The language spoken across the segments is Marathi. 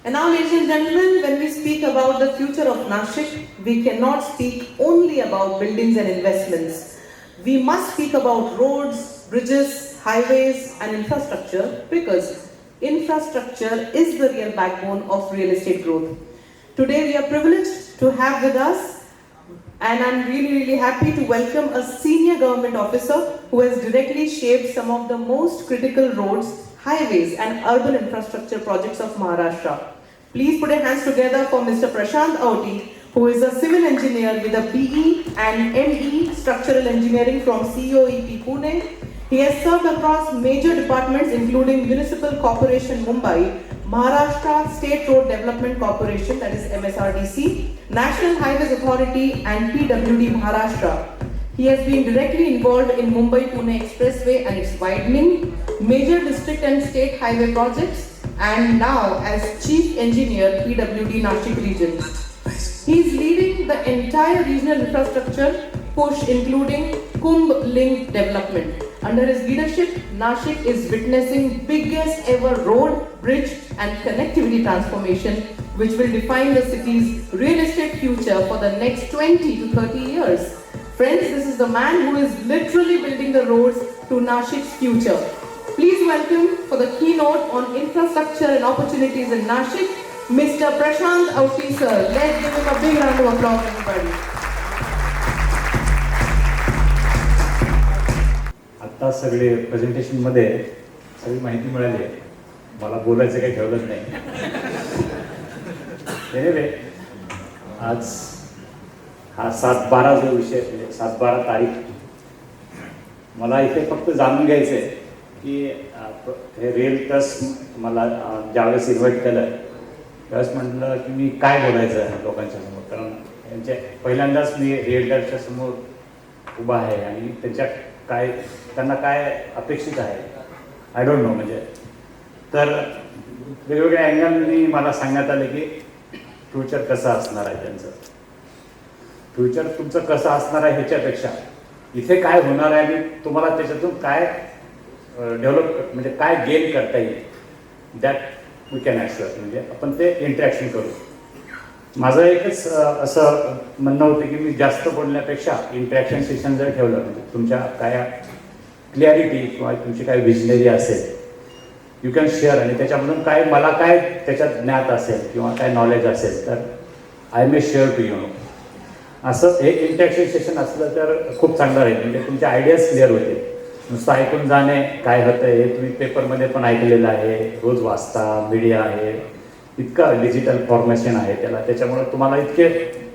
And now, ladies and gentlemen, when we speak about the future of Nashik, we cannot speak only about buildings and investments. We must speak about roads, bridges, highways, and infrastructure, because infrastructure is the real backbone of real estate growth. Today, we are privileged to have with us, and I'm really happy to welcome a senior government officer who has directly shaped some of the most critical roads, highways, and urban infrastructure projects of Maharashtra. Please put your hands together for Mr. Prashant Auti, who is a civil engineer with a BE and ME Structural Engineering from COEP Pune. He has served across major departments including Municipal Corporation Mumbai, Maharashtra State Road Development Corporation, that is MSRDC, National Highways Authority, and PWD Maharashtra. He has been directly involved in Mumbai-Pune Expressway and its widening, major district and state highway projects, and now as Chief Engineer PWD Nashik region. He is leading the entire regional infrastructure push, including Kumbh Link development. Under his leadership, Nashik is witnessing biggest ever road, bridge, and connectivity transformation, which will define the city's real estate future for the next 20 to 30 years. Friends, this is the man who is literally building the roads to Nashik's future. Please welcome for the keynote on infrastructure and opportunities in Nashik, Mr. Prashant Auti sir. Let's give him a big round of applause, everybody. आता सगळे प्रेझेंटेशनमध्ये सगळी माहिती मिळाली आहे, मला बोलायचं काही ठेवलंच नाही. एनिवे, आज हा 7/12 जो विषय, 7/12 तारीख, मला इथे फक्त जाणून घ्यायचं आहे की हे रिअल्टर्स मला ज्यावेळेस इन्व्हाइट केलं त्यावेळेस म्हटलं की मी काय बोलायचं आहे लोकांच्या समोर, कारण यांच्या पहिल्यांदाच मी रिअल्टरच्या समोर उभा आहे आणि त्यांना काय अपेक्षित आहे आय डोंट नो. म्हणजे तर वेगवेगळ्या अँगलनी मला सांगण्यात आलं की फ्युचर कसं असणार आहे त्यांचं. फ्युचर तुमचं कसं असणार आहे ह्याच्यापेक्षा इथे काय होणार आहे आणि तुम्हाला त्याच्यातून काय डेव्हलप, म्हणजे काय गेन करता येईल, दॅट वी कॅन ॲक्च्युअर. म्हणजे आपण ते इंटरॅक्शन करू. माझं एकच असं म्हणणं होतं की मी जास्त बोलण्यापेक्षा इंटरॅक्शन सेशन जर ठेवलं, म्हणजे तुमच्या काय क्लॅरिटी किंवा तुमची काय विजनरी असेल यू कॅन शेअर, आणि त्याच्यामधून काय मला काय त्याच्यात ज्ञात असेल किंवा काय नॉलेज असेल तर I may share to you know. असं हे इंटरॅक्शन सेशन असलं तर खूप चांगलं राहील. म्हणजे तुमचे आयडियाज क्लिअर होतील. नुसतं ऐकून जाणे काय होतं हे तुम्ही पेपरमध्ये पण ऐकलेलं आहे, रोज वाचता, मीडिया आहे, इतकं डिजिटल फॉर्मेशन आहे त्याला, त्याच्यामुळे तुम्हाला इतके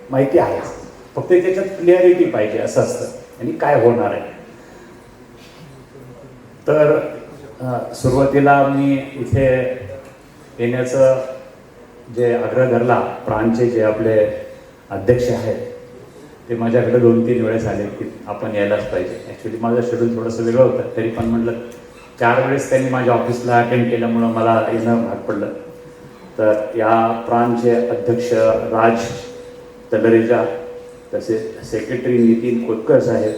माहिती आहे, फक्त त्याच्यात क्लिअरिटी पाहिजे असं असतं आणि काय होणार आहे. तर सुरुवातीला मी इथे येण्याचं जे आग्रह धरला, प्रांतचे जे आपले अध्यक्ष आहेत ते माझ्याकडे 2-3 वेळेस आले की आपण यायलाच पाहिजे. ॲक्च्युली माझं शेड्यूल थोडंसं वेगळं होतं, तरी पण म्हटलं 4 वेळेस त्यांनी माझ्या ऑफिसला अटेंड केल्यामुळं मला येणं भाग पडलं. तर या प्रांतचे अध्यक्ष राज तलरेजा, तसेच सेक्रेटरी नितीन कोतकर साहेब,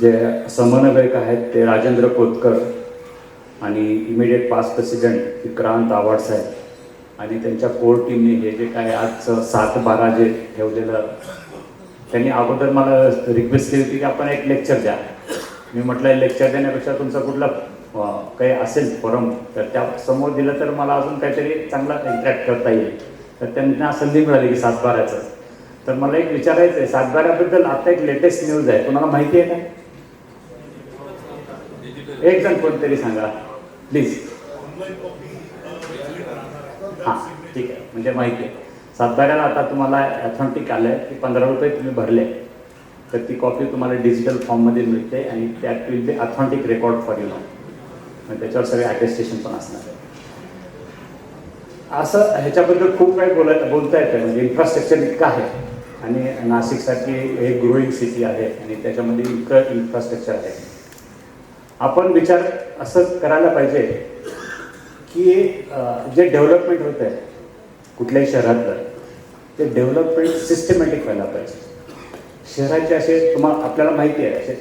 जे समन्वयक आहेत ते राजेंद्र कोतकर, आणि immediate past president Vikrant Awhad saheb, आणि त्यांच्या कोर टीमने हे जे काय आज 7/12 जे ठेवलेलं, त्यांनी अगोदर मला रिक्वेस्ट केली होती की आपण एक लेक्चर द्या. मी म्हटलं लेक्चर देण्यापेक्षा तुमचा कुठला काही असेल फोरम तर त्या समोर दिलं तर मला अजून काहीतरी चांगला इंटरॅक्ट करता येईल. तर त्यांना संधी मिळाली की 7/12चं. तर मला एक विचारायचं आहे, 7/12बद्दल आता एक लेटेस्ट न्यूज आहे, तुम्हाला माहिती आहे का? एक जण कोणतरी सांगा प्लीज. हां ठीक आहे, म्हणजे माहिती आहे 7/12ला आता तुम्हाला ऑथेंटिक आलं आहे की 15 रुपये तुम्ही भरले तर ती कॉपी तुम्हाला डिजिटल फॉर्ममध्ये मिळते आणि त्यात will be authentic record for you know. म्हणजे त्याच्यावर सगळे अटेस्टेशन पण असणार आहे. असं ह्याच्याबद्दल खूप काही बोलता येतं. म्हणजे इन्फ्रास्ट्रक्चर इतकं आहे आणि नाशिकसारखी एक ग्रोईंग सिटी आहे आणि त्याच्यामध्ये इतकं इन्फ्रास्ट्रक्चर आहे. आपण विचार असं करायला पाहिजे की जे डेव्हलपमेंट होतं आहे कुठल्याही शहरातलं ते डेव्हलपमेंट सिस्टमॅटिक व्हायला पाहिजे. शहराचे असे आपल्याला माहिती आहे असे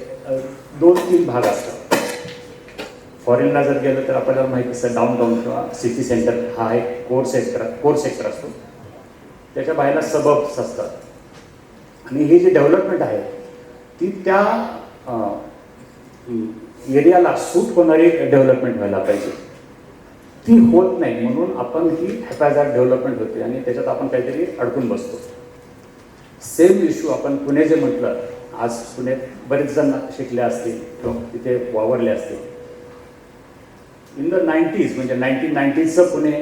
2-3 भाग असतात. फॉरेनला जर गेलं तर आपल्याला माहिती असतं डाऊनटाऊन किंवा सिटी सेंटर हा एक कोर सेक्टर असतो. त्याच्या बाहेर सबब्स असतात आणि ही जी डेव्हलपमेंट आहे ती त्या एरियाला सूट होणारी डेव्हलपमेंट व्हायला पाहिजे. ती होत नाही म्हणून आपण ही हॅपॅझार्ड डेव्हलपमेंट होते आणि त्याच्यात आपण काहीतरी अडकून बसतो. सेम इश्यू आपण पुणे जे म्हटलं, आज पुण्यात बरेच जण शिकले असतील किंवा तिथे वावरले असतील. इन द 90s म्हणजे 1990चं पुणे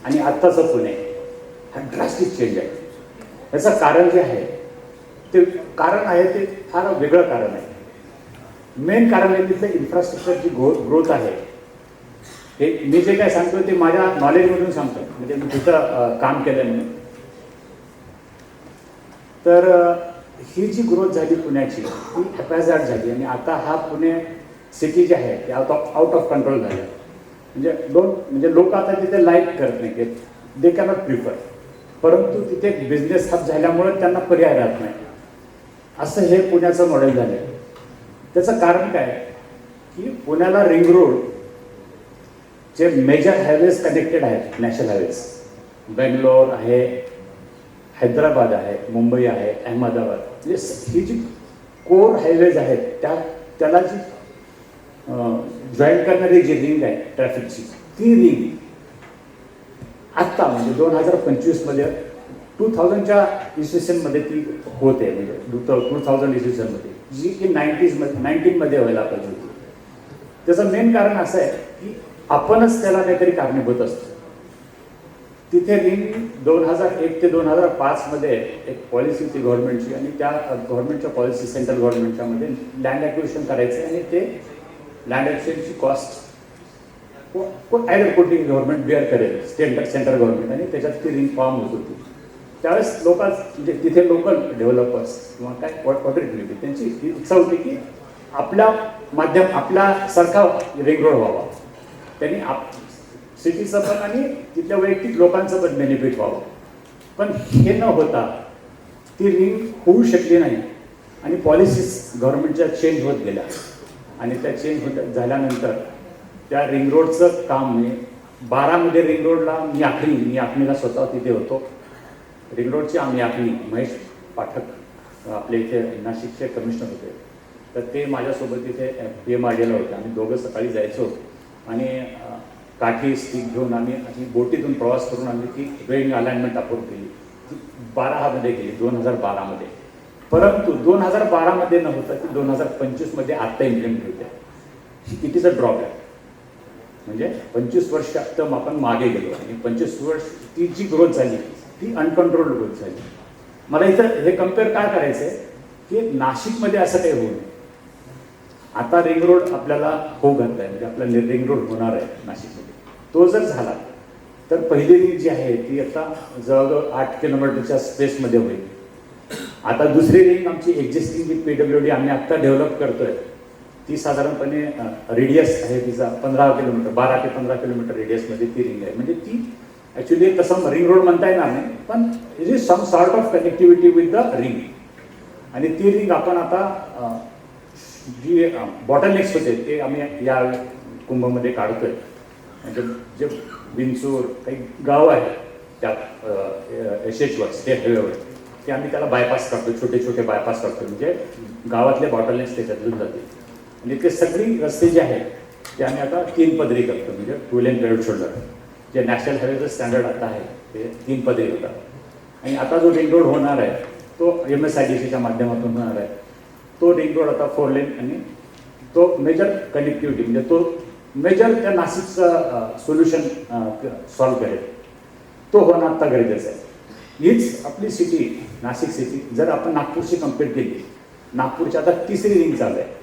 आणि आत्ताचं पुणे हा ड्रास्टिक चेंज आहे. याचं कारण जे आहे ते फार वेगळं कारण आहे. मेन कारण आहे तिथलं इन्फ्रास्ट्रक्चरची ग्रोथ आहे. हे मी जे काय सांगतो ते माझ्या नॉलेजमधून सांगतो, म्हणजे मी तिथं काम केलं म्हणून. तर ही जी ग्रोथ झाली पुण्याची ती हॅपॅझार्ड झाली आणि आता हा पुणे सिटी जे आहे ते आउट ऑफ कंट्रोल झालं. म्हणजे लोक आता तिथे लाईक करत नाही, दे कॅनॉट प्रिफर. परंतु तिथे बिझनेस हब झाल्यामुळे त्यांना पर्याय राहत नाही. असं हे पुण्याचं मॉडेल झालं. त्याचं कारण काय की पुण्याला रिंग रोड जे मेजर हायवेज कनेक्टेड आहेत, नॅशनल हायवेज, बेंगलोर आहे, हैदराबाद आहे, मुंबई आहे, अहमदाबाद, म्हणजे ही जी कोर हायवेज आहेत त्याला जी जॉईन करणारी जी रिंग आहे ट्रॅफिकची, ती रिंग आत्ता म्हणजे 2025मध्ये 2000च्या इसवीसनमध्ये ती होते. म्हणजे 2000 इसवीसनमध्ये जी की 19मध्ये व्हायला पाहिजे होती. त्याचं मेन कारण असं आहे की आपणच त्याला काहीतरी कारणीभूत असतो. तिथे रिंग 2001 ते 2005मध्ये एक पॉलिसी होती गव्हर्नमेंटची आणि त्या गव्हर्नमेंटच्या पॉलिसी सेंट्रल गव्हर्नमेंटच्या मध्ये लँड ॲक्विजिशन करायचे आणि ते लँड ॲक्विजिशनची कॉस्ट आयदर कोणती गव्हर्नमेंट बेअर करेल, सेंट्रल गव्हर्नमेंट, आणि त्याच्यात ती रिंग फॉर्म होत होती. त्यावेळेस म्हणजे तिथे लोकल डेव्हलपर्स किंवा काय ऑथॉरिटी त्यांची इच्छा होती की आपल्यासारखा रिंग रोड व्हावा. त्यांनी सिटीचं पण आणि तिथल्या वैयक्तिक लोकांचं पण बेनिफिट व्हावं. पण हे न होता ती रिंग होऊ शकली नाही आणि पॉलिसीज गव्हर्नमेंटच्या चेंज होत गेल्या आणि त्या चेंज झाल्यानंतर त्या रिंग रोडचं काम मी 12मध्ये रिंग रोडला मी आखणीला स्वतः तिथे होतो. रिंग रोडची आम्ही आखणी महेश पाठक आपले इथे नाशिकचे कमिशनर होते, तर ते माझ्यासोबत इथे PMRDला होते. आम्ही दोघं सकाळी जायचो आणि काठी स्टिक घेऊन आम्ही बोटीतून प्रवास करून आम्ही ती वेळिंग अलाइनमेंट अप्रूव्ह केली. ती 12मध्ये गेली 2012मध्ये. परंतु 2012मध्ये न होता ती 2025मध्ये आत्ता इम्प्लिमेंट होते. It is a drawback. म्हणजे 25 वर्ष आपण मागे गेलो आणि 25 वर्ष ती जी ग्रोथ झाली ती अनकंट्रोल्ड ग्रोथ झाली. मला इथं हे कम्पेअर काय करायचं आहे की नाशिकमध्ये असं काही होऊ नये. आता रिंग रोड आपल्याला घातला आहे, म्हणजे आपला रिंग रोड होणार आहे नाशिकमध्ये. तो जर झाला तर पहिली रिंग जी आहे ती आता जवळजवळ 8 किलोमीटरच्या स्पेसमध्ये होईल. आता दुसरी रिंग आमची एक्झिस्टिंग जी PWD आम्ही आत्ता डेव्हलप करतोय ती साधारणपणे रेडियस आहे तिचा 15 किलोमीटर, 12 ते 15 किलोमीटर रेडियसमध्ये ती रिंग आहे. म्हणजे ती ॲक्च्युली तसं रिंग रोड म्हणता येणार नाही, पण it is some sort of connectivity with the ring. आणि ती रिंग आपण आता जी बॉटलनेक्स होते ते आम्ही या कुंभमध्ये काढतोय. म्हणजे जे बिनसूर काही गाव आहे त्या SH स्टेट हायवेवर ते आम्ही त्याला बायपास करतो, छोटे छोटे बायपास करतो. म्हणजे गावातले बॉटलनेक्स त्याच्यातून जाते आणि ते सगळी रस्ते जे आहेत ते आम्ही आता 3 पदरी करतो. म्हणजे 2 लेन पेव्हड शोल्डर जे नॅशनल हायवेचं स्टँडर्ड आता आहे ते 3 पदरी होतात. आणि आता जो रिंग रोड होणार आहे तो MSIDCच्या माध्यमातून होणार आहे. तो रिंग रोड आता 4 लेन आणि तो मेजर कनेक्टिव्हिटी म्हणजे तो मेजर त्या नाशिकचं सोल्युशन सॉल्व्ह करेल. तो होणं आत्ता गरजेचं आहे. हीच आपली सिटी नाशिक सिटी जर आपण नागपूरशी कम्पेअर केली, नागपूरची आता 3री रिंग चालू आहे.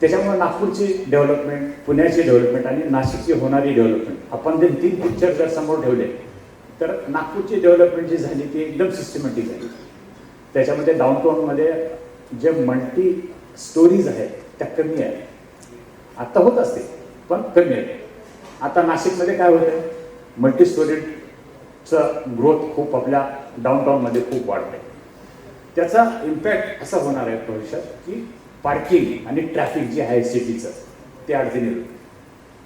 त्याच्यामुळे नागपूरची डेव्हलपमेंट, पुण्याची डेव्हलपमेंट आणि नाशिकची होणारी डेव्हलपमेंट आपण जर 3 पिक्चर जर समोर ठेवले तर नागपूरची डेव्हलपमेंट जी झाली ती एकदम सिस्टमॅटिक झाली. त्याच्यामध्ये डाऊनटाऊनमध्ये जे मल्टी स्टोरीज आहेत त्या कमी आहेत. आत्ता होत असते पण कमी आहे. आता नाशिकमध्ये काय होतं आहे, मल्टी स्टोरीजचं ग्रोथ खूप आपल्या डाऊनटाऊनमध्ये खूप वाढत आहे. त्याचा इम्पॅक्ट असा होणार आहे भविष्यात की पार्किंग आणि ट्रॅफिक जे आहे सिटीचं ते अडचणी येतात.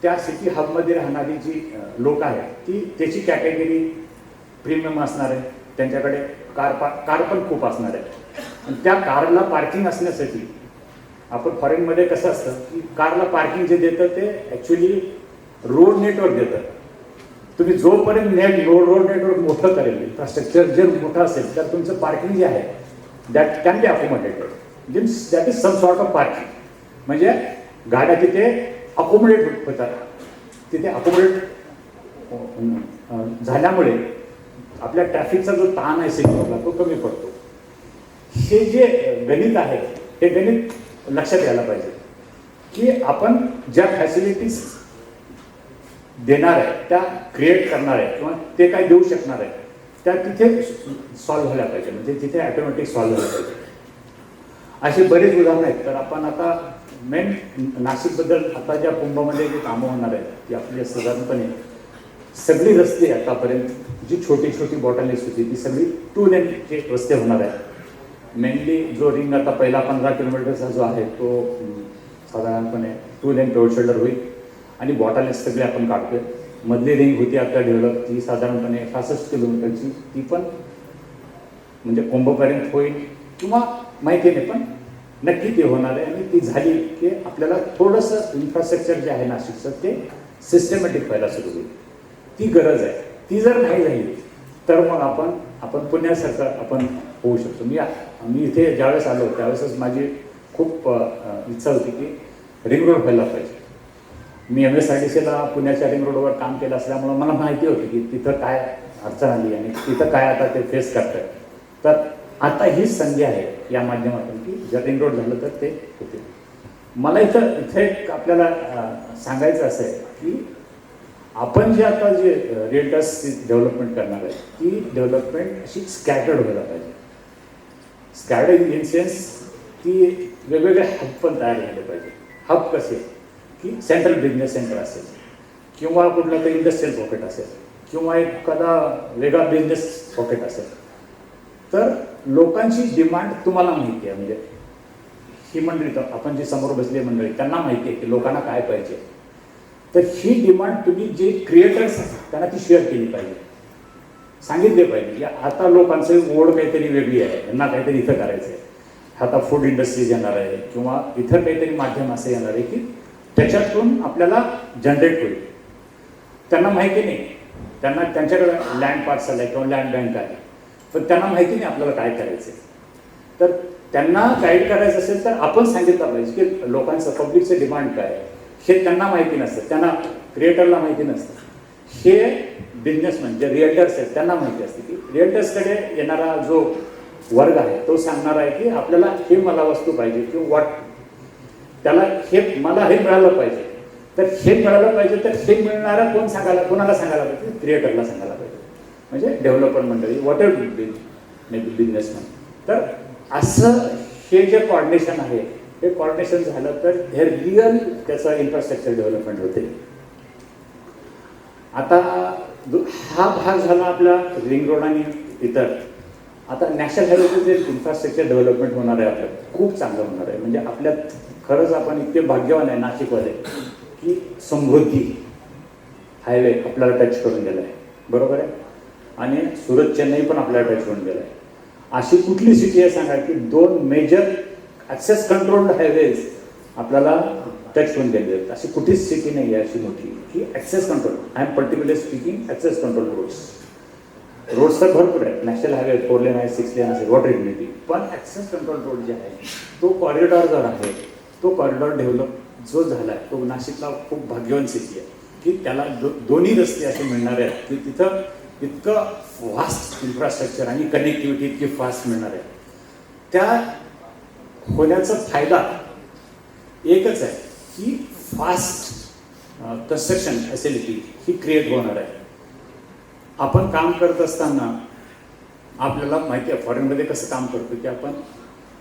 त्या सिटी हबमध्ये राहणारी जी लोक आहेत ती त्याची कॅटेगरी प्रीमियम असणार आहे, त्यांच्याकडे कार पण खूप असणार आहे. आणि त्या कारला पार्किंग असण्यासाठी आपण फॉरेनमध्ये कसं असतं की कारला पार्किंग जे देतं ते ॲक्च्युली रोड नेटवर्क देतं. तुम्ही जोपर्यंत रोड नेटवर्क मोठं करेल, इन्फ्रास्ट्रक्चर जर मोठं असेल तर तुमचं पार्किंग जे आहे that can be accommodated. That is some sort of parking. म्हणजे गाड्या तिथे अकोमोडेट होतात. तिथे अकोमोडेट झाल्यामुळे आपल्या ट्रॅफिकचा जो ताण आहे सिग्नलला तो कमी पडतो. हे जे गणित आहे हे गणित लक्षात यायला पाहिजे की आपण ज्या फॅसिलिटीज देणार आहे त्या क्रिएट करणार आहे किंवा ते काय देऊ शकणार आहे त्या तिथे सॉल्व्ह झाल्या पाहिजे. म्हणजे तिथे ऑटोमॅटिक सॉल्व्ह झाल्या पाहिजे. असे बरेच उदाहरणं आहेत. तर आपण आता मेन नाशिकबद्दल आता ज्या कुंभमध्ये जी कामं होणार आहेत ती आपली साधारणपणे सगळी रस्ते आतापर्यंत जी छोटी छोटी बॉटलनेस होती ती सगळी 2 लेनचे रस्ते होणार आहेत. मेनली जो रिंग आता पहिला 15 किलोमीटरचा जो आहे तो साधारणपणे 2 लेन रोड शोल्डर होईल आणि बॉटलनेस सगळे आपण काढतोय. मधली रिंग होती आता डेव्हलप ती साधारणपणे 65 किलोमीटरची, ती पण म्हणजे कुंभपर्यंत होईल किंवा माहिती नाही पण नक्की ते होणार आहे. आणि ती झाली की आपल्याला थोडंसं इन्फ्रास्ट्रक्चर जे आहे नाशिकचं ते सिस्टमॅटिक व्हायला सुरू होईल. ती गरज आहे. ती जर नाही झाली तर मग आपण पुण्यासारखं आपण होऊ शकतो. मी इथे ज्यावेळेस आलो त्यावेळेसच माझी खूप इच्छा होती की रिंग रोड व्हायला पाहिजे. मी MSRTCला पुण्याच्या रिंग रोडवर काम केलं असल्यामुळं मला माहिती होती की तिथं काय अडचण आली आणि तिथं काय आता ते फेस करतात. तर आता हीच संधी आहे या माध्यमातून की जर रिंग रोड झालं तर ते होते. मला इथे आपल्याला सांगायचं असं आहे की आपण जे आता जे रिअल्टर्सची डेव्हलपमेंट करणार आहे ती डेव्हलपमेंट अशी स्कॅटर्ड व्हायला पाहिजे. स्कॅटर्ड इन सेन्स की वेगवेगळे हब पण तयार झाले पाहिजे. हब कसे की सेंट्रल बिझनेस सेंटर असेल किंवा कुठलं तरी इंडस्ट्रियल पॉकेट असेल किंवा एखादा वेगळा बिझनेस पॉकेट असेल. तर लोकांची डिमांड तुम्हाला माहिती आहे. म्हणजे ही मंडळी आपण जी समोर बसली मंडळी त्यांना माहिती आहे की लोकांना काय पाहिजे. तर ही डिमांड तुम्ही जे क्रिएटर्स आहेत त्यांना ती शेअर केली पाहिजे, सांगितले पाहिजे की आता लोकांचं ओढ काहीतरी वेगळी आहे, यांना काहीतरी इथं करायचं आहे. आता फूड इंडस्ट्रीज येणार आहे किंवा इतर काहीतरी माध्यम असं येणार आहे की त्याच्यातून आपल्याला जनरेट होईल. त्यांना माहिती नाही, त्यांच्याकडे लँड पार्सल आहे किंवा लँड बँक आहे पण त्यांना माहिती नाही आपल्याला काय करायचं आहे. तर त्यांना गाईड करायचं असेल तर आपण सांगितलं पाहिजे की लोकांचं पब्लिकचं डिमांड काय आहे हे त्यांना माहिती नसतं, त्यांना क्रिएटरला माहिती नसतं. हे बिझनेसमॅन जे रिअल्टर्स आहेत त्यांना माहिती असते की रिअल्टर्सकडे येणारा जो वर्ग आहे तो सांगणार आहे की आपल्याला हे मला वस्तू पाहिजे किंवा वॉट त्याला हे मला हे मिळालं पाहिजे. तर हे मिळालं पाहिजे तर हे मिळणारं कोणाला सांगायला पाहिजे? क्रिएटरला सांगायला पाहिजे. म्हणजे डेव्हलपर मंडळी वॉट एव्हर बिझनेसमॅन. तर असं हे जे कॉर्डिनेशन आहे हे कॉर्डिनेशन झालं तर हे रिअल त्याचं इन्फ्रास्ट्रक्चर डेव्हलपमेंट होते. आता हा भाग झाला आपला रिंग रोड आणि इतर. आता नॅशनल हायवेचं जे इन्फ्रास्ट्रक्चर डेव्हलपमेंट होणार आहे आपलं खूप चांगलं होणार आहे. म्हणजे आपल्यात खरंच आपण इतके भाग्यवान आहे नाशिकमध्ये की समृद्धी हायवे आपल्याला टच करून गेला आहे, बरोबर आहे. आणि सुरत चेन्नई पण आपल्याला टच करून गेला आहे. अशी कुठली सिटी आहे सांगा की 2 मेजर ॲक्सेस कंट्रोल्ड हायवेज आपल्याला टच करून गेले आहेत. अशी कुठलीच सिटी नाही आहे अशी मोठी की access control. I am particularly speaking access control roads तर भरपूर आहेत. नॅशनल हायवे 4 लेन आहे, 6 लेन असेल, वॉटर युनिटी. पण ॲक्सेस कंट्रोल रोड जे आहे तो कॉरिडॉर जो आहे तो कॉरिडॉर डेव्हलप जो झाला आहे तो नाशिकला खूप भाग्यवान सिटी आहे की त्याला दोन्ही रस्ते असे मिळणार आहेत की तिथं इतकं फास्ट इन्फ्रास्ट्रक्चर आणि कनेक्टिव्हिटी इतकी फास्ट मिळणार आहे. त्या होण्याचा फायदा एकच आहे की फास्ट कन्स्ट्रक्शन फॅसिलिटी ही क्रिएट होणार आहे. आपण काम करत असताना आपल्याला माहिती आहे फॉरेनमध्ये कसं काम करतो की आपण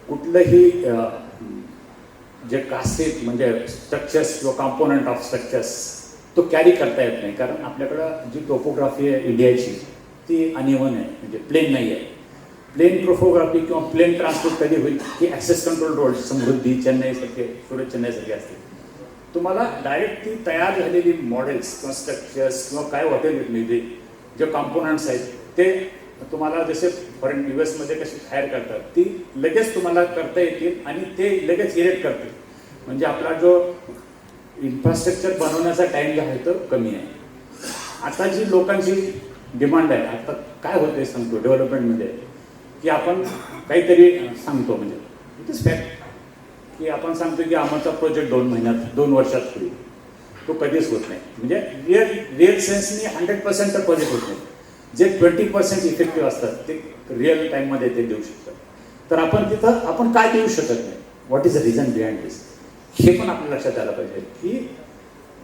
कुठलंही जे कास्टिक म्हणजे स्ट्रक्चर्स किंवा कॉम्पोनंट ऑफ स्ट्रक्चर्स तो कॅरी करता येत नाही. कारण आपल्याकडं जी टोपोग्राफी आहे इंडियाची ती अनइव्हन आहे, म्हणजे प्लेन नाही आहे. प्लेन टोपोग्राफी किंवा प्लेन ट्रान्सपोर्ट कधी होईल की ॲक्सेस कंट्रोल रोड समृद्धी चेन्नईसारखे सुरत चेन्नईसारखे असतील. तुम्हाला डायरेक्ट ती तयार झालेली मॉडेल्स किंवा स्ट्रक्चर्स किंवा काय हॉटेल जे कॉम्पोनंट्स आहेत ते तुम्हाला जसे फॉरेन US मध्ये कशी हायर करतात ती लगेच तुम्हाला करता येतील आणि ते लगेच इरेक्ट करतील. म्हणजे आपला जो इन्फ्रास्ट्रक्चर बनवण्याचा टाइम जो आहे तो कमी आहे. आता जी लोकांची डिमांड आहे, आता काय होते सांगतो डेव्हलपमेंटमध्ये, की आपण काहीतरी सांगतो म्हणजे इट इज फॅक्ट की आपण सांगतो की आमचा प्रोजेक्ट 2 महिन्यात 2 वर्षात होईल. तो कधीच होत नाही. म्हणजे रिअल सेन्सनी 100% तर कधीच होत नाही. जे 20% इफेक्टिव्ह असतात ते रिअल टाईममध्ये ते देऊ शकतात. तर आपण तिथं आपण काय देऊ शकत नाही, what is the reason behind this, हे पण आपल्या लक्षात आलं पाहिजे की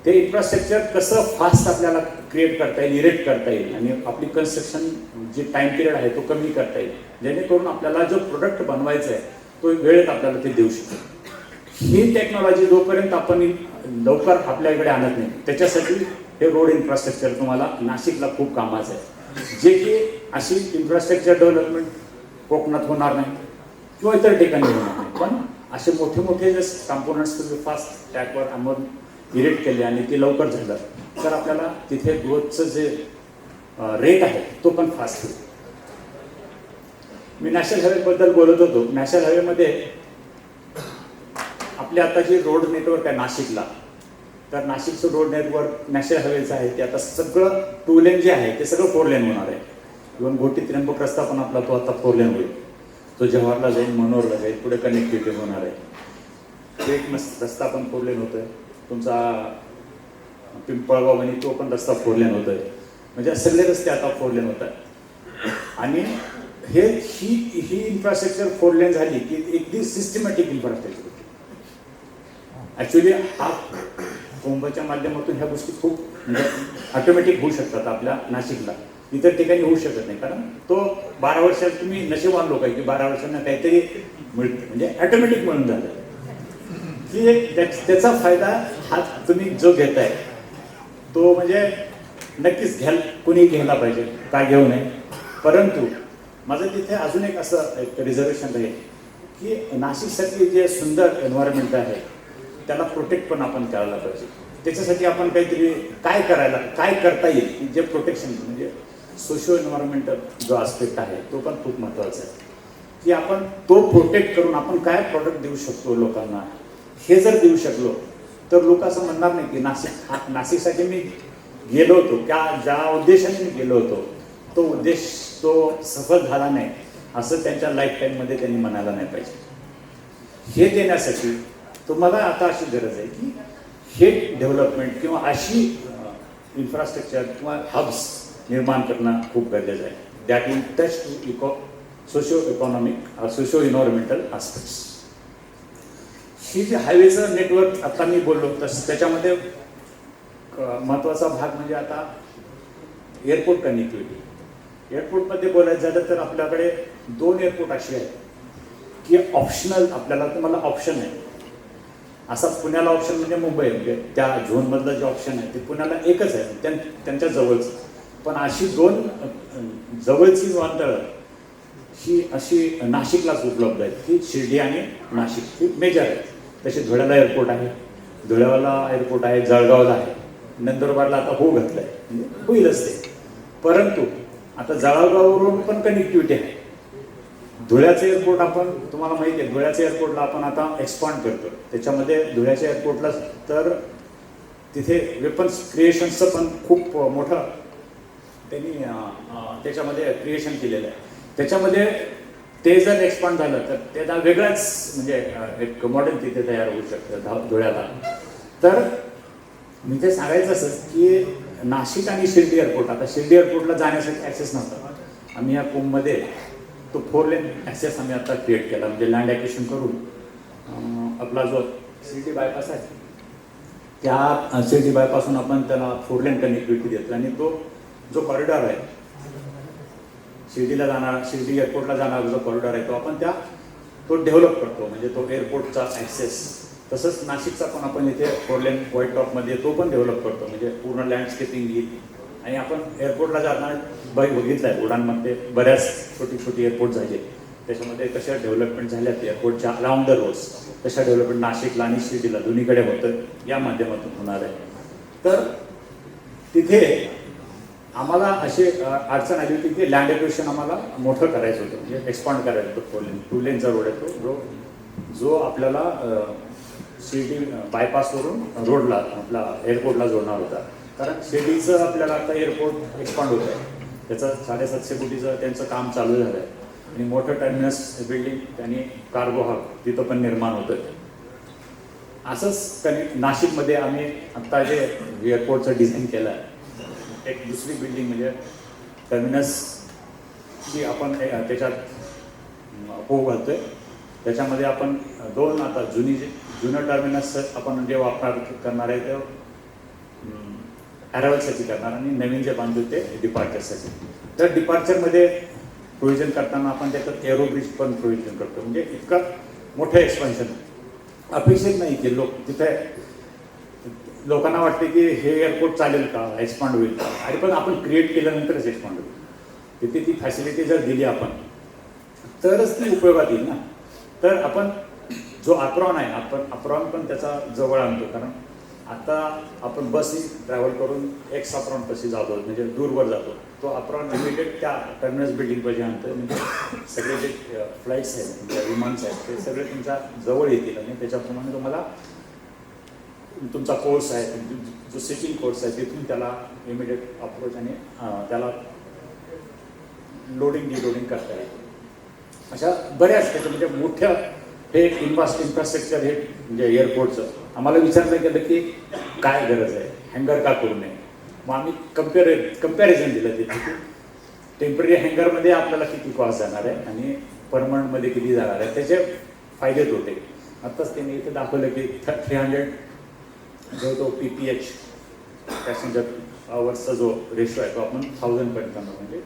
ते इन्फ्रास्ट्रक्चर कसं फास्ट आपल्याला क्रिएट करता येईल, इरेक्ट करता येईल आणि आपली कन्स्ट्रक्शन जी टाइम पिरियड आहे तो कमी करता येईल, जेणेकरून आपल्याला जो प्रोडक्ट बनवायचा आहे तो वेळेत आपल्याला ते देऊ शकतो. ही टेक्नॉलॉजी जोपर्यंत आपण लवकर आपल्याकडे आणत नाही, त्याच्यासाठी हे रोड इन्फ्रास्ट्रक्चर तुम्हाला नाशिकला खूप कामाचं आहे. जे की अशी इन्फ्रास्ट्रक्चर डेव्हलपमेंट कोकणात होणार नाही किंवा इतर ठिकाणी होणार नाही. पण असे मोठे मोठे जे कॉम्पोनंट्स तुम्ही फास्ट ट्रॅकवर आणून इरेक्ट केले आणि ते लवकर झालं तर आपल्याला तिथे ग्रोथचं जे रेट आहे तो पण फास्ट होईल. मी नॅशनल हायवेबद्दल बोलत होतो. नॅशनल हायवेमध्ये आपले आता जे रोड नेटवर्क आहे नाशिकला, तर नाशिकचं रोड नेटवर्क नॅशनल हायवेचं आहे ते आता सगळं 2 लेन जे आहे ते सगळं 4 लेन होणार आहे. इव्हन घोटी त्र्यंबक रस्ता पण आपला तो आता 4 लेन होईल. तो जव्हारला जाईल, मनोरला जाईल, पुढे कनेक्टिव्हिटी होणार आहे. एक रस्ता पण 4 लेन होतोय. तुमचा पिंपळगाव आणि तो पण रस्ता 4 लेन होतोय. म्हणजे सगळे रस्ते आता 4 लेन होत आहेत. आणि ही इन्फ्रास्ट्रक्चर 4 लेन झाली की एक सिस्टमॅटिक इन्फ्रास्ट्रक्चर होती. ॲक्च्युली हा कुंभच्या माध्यमातून ह्या गोष्टी खूप म्हणजे ऑटोमॅटिक होऊ शकतात आपल्या नाशिकला, इतर ठिकाणी होऊ शकत नाही. कारण तो 12 वर्षात तुम्ही नशीबवान लोक आहे की 12 वर्षांना काहीतरी मिळतं, म्हणजे ऑटोमॅटिक म्हणून झालं की त्याचा फायदा हा तुम्ही जो घेताय तो म्हणजे नक्कीच कोणी घ्यायला पाहिजे, का घेऊ नये. परंतु माझं तिथे अजून एक असं एक रिझर्वेशन राहील की नाशिकसाठी जे सुंदर एन्व्हायरमेंट आहे त्याला प्रोटेक्ट पण आपण करायला पाहिजे. त्याच्यासाठी आपण काहीतरी काय करता येईल की जे प्रोटेक्शन म्हणजे सोशो एन्व्हायरमेंटल जो आस्पेक्ट आहे तो पण खूप महत्त्वाचा आहे की आपण तो प्रोटेक्ट करून आपण काय प्रॉडक्ट देऊ शकतो लोकांना. हे जर देऊ शकलो तर लोक असं म्हणणार नाही की नाशिकसाठी मी गेलो होतो, ज्या उद्देशाने मी गेलो होतो तो उद्देश तो सफल झाला नाही असं त्यांच्या लाईफ टाईममध्ये त्यांनी म्हणायला नाही पाहिजे. हे देण्यासाठी तुम्हाला आता अशी गरज आहे की हे डेव्हलपमेंट किंवा अशी इन्फ्रास्ट्रक्चर किंवा हब्स निर्माण करणं खूप गरजेचं आहे. That will touch to socio economic socio environmental aspects. ही जे हायवेचं नेटवर्क आता मी बोललो तसं त्याच्यामध्ये महत्त्वाचा भाग म्हणजे आता एअरपोर्ट कनेक्टिव्हिटी. एअरपोर्टमध्ये बोलायचं झालं तर आपल्याकडे 2 एअरपोर्ट असे आहेत की ऑप्शनल तुम्हाला ऑप्शन आहे. असा पुण्याला ऑप्शन म्हणजे मुंबई म्हणजे त्या झोनमधलं जे ऑप्शन आहे ते पुण्याला एकच आहे त्यांच्या जवळच. पण अशी 2 जवळची विमानतळं ही अशी नाशिकलाच उपलब्ध आहेत की शिर्डी आणि नाशिक ही मेजर आहेत. तसे धुळ्याला एअरपोर्ट आहे, धुळ्याला एअरपोर्ट आहे, जळगावला आहे, नंदुरबारला आता घातलं आहे म्हणजे होईलच ते. परंतु आता जळगाववरून पण कनेक्टिव्हिटी आहे. धुळ्याचं एअरपोर्ट आपण तुम्हाला माहिती आहे, धुळ्याच्या एअरपोर्टला आपण आता एक्सपांड करतो. त्याच्यामध्ये धुळ्याच्या एअरपोर्टला तर तिथे वेपन्स क्रिएशनचं पण खूप मोठं त्यांनी त्याच्यामध्ये क्रिएशन केलेलं आहे. त्याच्यामध्ये ते जर एक्सपांड झालं तर त्याचा वेगळाच म्हणजे एक मॉडेल तिथे तयार होऊ शकतं धुळ्याला. तर मी ते सांगायचं असं की नाशिक आणि शिर्डी एअरपोर्ट, आता शिर्डी एअरपोर्टला जाण्यासाठी ॲक्सेस नव्हता. आम्ही या कुंभमध्ये तो 4 लेन ॲक्सेस आम्ही आता क्रिएट केला. म्हणजे लँड ॲक्विजिशन करून आपला जो शिर्डी बायपास आहे त्या शिर्डी बायपासून आपण त्याला 4 लेन कनेक्टिव्हिटी देतो. आणि तो जो कॉरिडॉर आहे शिर्डी एअरपोर्टला जाणारा जो कॉरिडॉर आहे तो आपण तो डेव्हलप करतो. म्हणजे तो एअरपोर्टचा ॲक्सेस. तसंच नाशिकचा पण आपण इथे 4 लेन व्हाईट टॉपमध्ये तो पण डेव्हलप करतो. म्हणजे पूर्ण लँडस्केपिंग येईल. आणि आपण एअरपोर्टला जाणार बघितलं आहे उडानमध्ये बऱ्याच छोटी एअरपोर्ट झाले त्याच्यामध्ये कशा डेव्हलपमेंट झाल्यात एअरपोर्टच्या अराउंड द रोड्स, तशा डेव्हलपमेंट नाशिकला आणि शिर्डीला दोन्हीकडे होतं या माध्यमातून होणार आहे. तर तिथे आम्हाला अशी अडचण आली होती की लँड एक्विजिशन आम्हाला मोठं करायचं होतं, म्हणजे एक्सपांड करायचं होतं. 2 लेनचा रोड आहे तो, जो आपल्याला शिर्डी बायपासवरून रोडला आपला एअरपोर्टला जोडणार होता. कारण शिर्डीचं आपल्याला आता एअरपोर्ट एक्सपांड होत आहे, त्याचं 750 कोटीचं त्यांचं काम चालू झालं आहे आणि मोठं टर्मिनस बिल्डिंग आणि कार्गो हब तिथं पण निर्माण होतं. असंच नाशिकमध्ये आम्ही आत्ता जे एअरपोर्टचं डिझाईन केलं आहे, एक दुसरी बिल्डिंग म्हणजे टर्मिनसची आपण त्याच्यात होऊ घालतोय. त्याच्यामध्ये आपण 2 आता जुनं टर्मिनस आपण जे वापर करणार आहे ते अरायवलसाठी करणार आणि नवीन जे बांधतो ते डिपार्चरसाठी. तर डिपार्चरमध्ये प्रोव्हिजन करताना आपण त्याच्यात एअरो ब्रिज पण प्रोव्हिजन करतो. म्हणजे इतकं मोठं एक्सपान्शन अपेक्षित नाही की तिथे लोकांना वाटते की हे एअरपोर्ट चालेल का, एक्सपांड होईल का. अरे पण आपण क्रिएट केल्यानंतरच एक्सपांड होईल. तिथे ती फॅसिलिटी जर दिली आपण तरच ती उपयोगात येईल ना. तर आपण जो अप्रॉन आहे, आपण अप्रॉन पण त्याचा जवळ आणतो. कारण आता आपण बसनी ट्रॅव्हल करून एक अप्रॉन कशी जातो, म्हणजे दूरवर जातो, तो अप्रॉन इमिडिएट त्या टर्मिनस बिल्डिंग पाहिजे आणतं. म्हणजे सगळे जे फ्लाईट्स आहेत, म्हणजे विमानस आहेत, ते सगळे तुमच्या जवळ येतील आणि त्याच्याप्रमाणे तुम्हाला तुमचा कोर्स आहे, जो सिटिंग कोर्स आहे, तिथून त्याला इमिडिएट अप्रोच आणि त्याला लोडिंग डिलोडिंग करता येईल. अशा बऱ्याच त्याच्या म्हणजे मोठ्या हे इन्फ्रास्ट्रक्चर हे म्हणजे एअरपोर्टचं आम्हाला विचारलं गेलं की काय गरज आहे, हँगर का करू नये. मग आम्ही कम्पॅरिझन दिलं तिथे की टेम्पररी हँगरमध्ये आपल्याला किती कॉस्ट जाणार आहे आणि परमनंटमध्ये किती जाणार आहे, त्याचे फायदे तोटे. आत्ताच त्यांनी इथे दाखवलं की 300 जो तो PPH पॅसेंजर आवर्सचा जो रेशो आहे तो आपण 1000 पर्यंत करणार. म्हणजे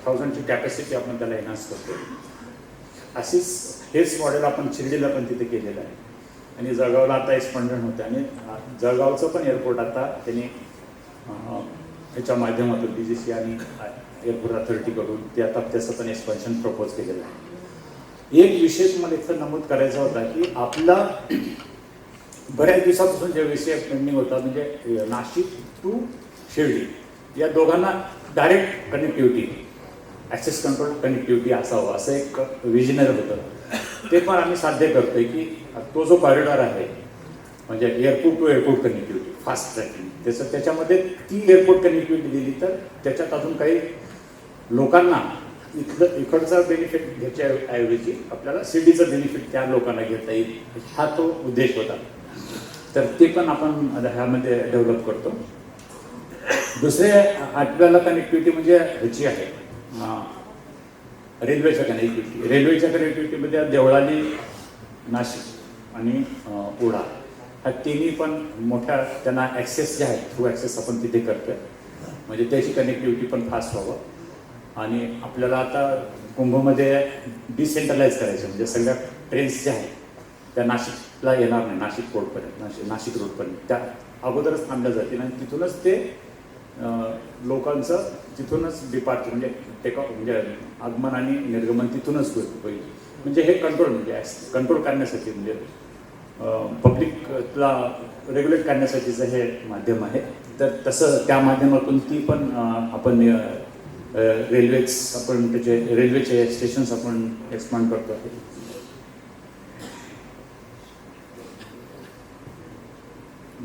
1000ची कॅपॅसिटी आपण त्याला एनहान्स करतो. अशीच हेच मॉडेल आपण शिर्डीला पण तिथे केलेलं आहे आणि जळगावला आता एक्सपांडन होतं. आणि जळगावचं पण एअरपोर्ट आता त्यांनी ह्याच्या माध्यमातून DGC आणि एअरपोर्ट अथॉरिटीकडून ते आता त्याचं पण एक्सपान्शन प्रपोज केलेलं आहे. एक विशेष मला इथं नमूद करायचा होता की आपला बऱ्याच दिवसापासून जे विषय पेंडिंग होता, म्हणजे नाशिक टू शिर्डी या दोघांना direct connectivity, access control connectivity असावं असं एक विजनर होतं. ते पण आम्ही साध्य करतोय की तो जो कॉरिडॉर आहे म्हणजे airport to airport connectivity fast tracking, त्याच्यामध्ये ती एअरपोर्ट कनेक्टिव्हिटी दिली तर त्याच्यात अजून काही लोकांना इकडचा बेनिफिट घ्यायच्या ऐवजी आपल्याला शिर्डीचं बेनिफिट त्या लोकांना घेता येईल, हा तो उद्देश होता. तर ते पण आपण ह्यामध्ये डेव्हलप करतो. दुसरे आपल्याला कनेक्टिव्हिटी म्हणजे ह्याची आहे रेल्वेच्या कनेक्टिव्हिटी. रेल्वेच्या कनेक्टिव्हिटीमध्ये देवळाली, नाशिक आणि ओढा ह्या तिन्ही पण मोठ्या त्यांना ॲक्सेस जे आहेत थ्रू ॲक्सेस आपण तिथे करतोय. म्हणजे त्याची कनेक्टिव्हिटी पण फास्ट व्हावं. आणि आपल्याला आता कुंभमध्ये डिसेंट्रलाइज करायचं, म्हणजे सगळ्या ट्रेन्स ज्या आहेत त्या नाशिकला येणार नाही, नाशिक पोर्टपर्यंत, नाशिक रोडपर्यंत त्या अगोदरच थांबल्या जातील आणि तिथूनच ते लोकांचं तिथूनच डिपार्चर म्हणजे आगमन आणि निर्गमन तिथूनच होईल. म्हणजे हे कंट्रोल म्हणजे कंट्रोल करण्यासाठी म्हणजे पब्लिकला रेग्युलेट करण्यासाठीचं हे माध्यम आहे. तर तसं त्या माध्यमातून ती पण आपण रेल्वेचे स्टेशन्स आपण एक्सपांड करतो आहे.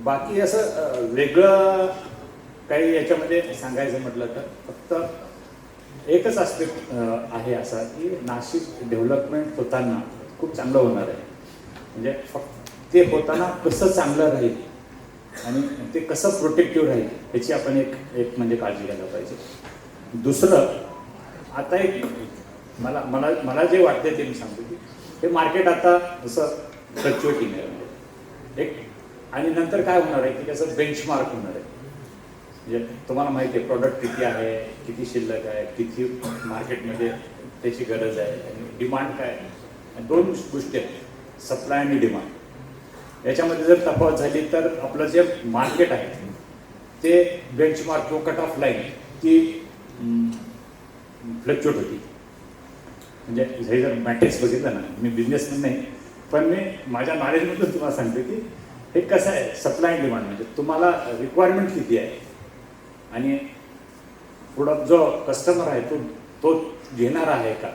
बाकी असं वेगळं काही याच्यामध्ये सांगायचं म्हटलं तर फक्त एकच आस्पेक्ट आहे असा की नाशिक डेव्हलपमेंट होताना खूप चांगलं होणार आहे. म्हणजे फक्त ते होताना कसं चांगलं राहील आणि ते कसं प्रोटेक्टिव्ह राहील याची आपण एक म्हणजे काळजी घ्यायला पाहिजे. दुसरं आता एक मला मला मला जे वाटते ते मी सांगतो की हे मार्केट आता जसं फ्लक्च्युएटिंग आहे एक, आणि नंतर काय होणार आहे की त्याचं बेंचमार्क होणार आहे. म्हणजे तुम्हाला माहिती आहे प्रॉडक्ट किती आहे, किती शिल्लक आहे, किती मार्केटमध्ये त्याची गरज आहे आणि डिमांड काय आहे. 2 गोष्टी आहेत, सप्लाय आणि डिमांड. याच्यामध्ये जर तफावत झाली तर आपलं जे मार्केट आहे ते बेंचमार्क किंवा कट ऑफ लाईन ती फ्लक्च्युएट होती. म्हणजे हे जर मॅट्रिक्स बघितलं ना, मी बिझनेसमॅन नाही, पण मी माझ्या नॉलेजमधून तुम्हाला सांगतो की हे कसं आहे, सप्लाय अँड डिमांड. म्हणजे तुम्हाला रिक्वायरमेंट किती आहे आणि पुढं जो कस्टमर आहे तो घेणार आहे का,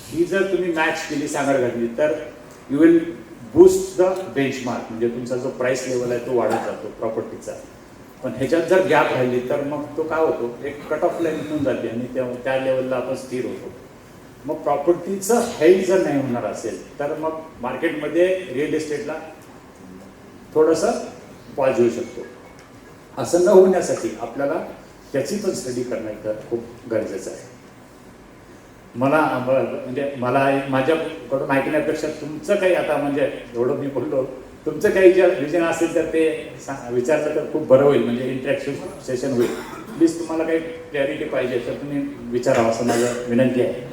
ही जर तुम्ही मॅच केली, सांगड घातली, तर you will boost the benchmark. म्हणजे तुमचा जो प्राईस लेवल आहे तो वाढत जातो प्रॉपर्टीचा. पण ह्याच्यात जर गॅप राहिली तर मग तो काय होतो, एक कट ऑफ लाईन होऊन जाते आणि त्या लेवलला आपण स्थिर होतो. मग प्रॉपर्टीचं हेल्थ जर नाही होणार असेल तर मग मार्केटमध्ये रिअल इस्टेटला थोडंसं पॉज येऊ शकतो. असं न होण्यासाठी आपल्याला त्याची पण स्टडी करणं खूप गरजेचं आहे. मला माझ्याकडून ऐकण्यापेक्षा तुमचं काही, आता म्हणजे एवढं मी बोललो, तुमचं काही जे विजन असेल तर ते विचारलं तर खूप बरं होईल. म्हणजे इंटरॅक्शन सेशन होईल. प्लीज तुम्हाला काही क्लॅरिटी पाहिजे तर तुम्ही विचारावं असं माझं विनंती आहे.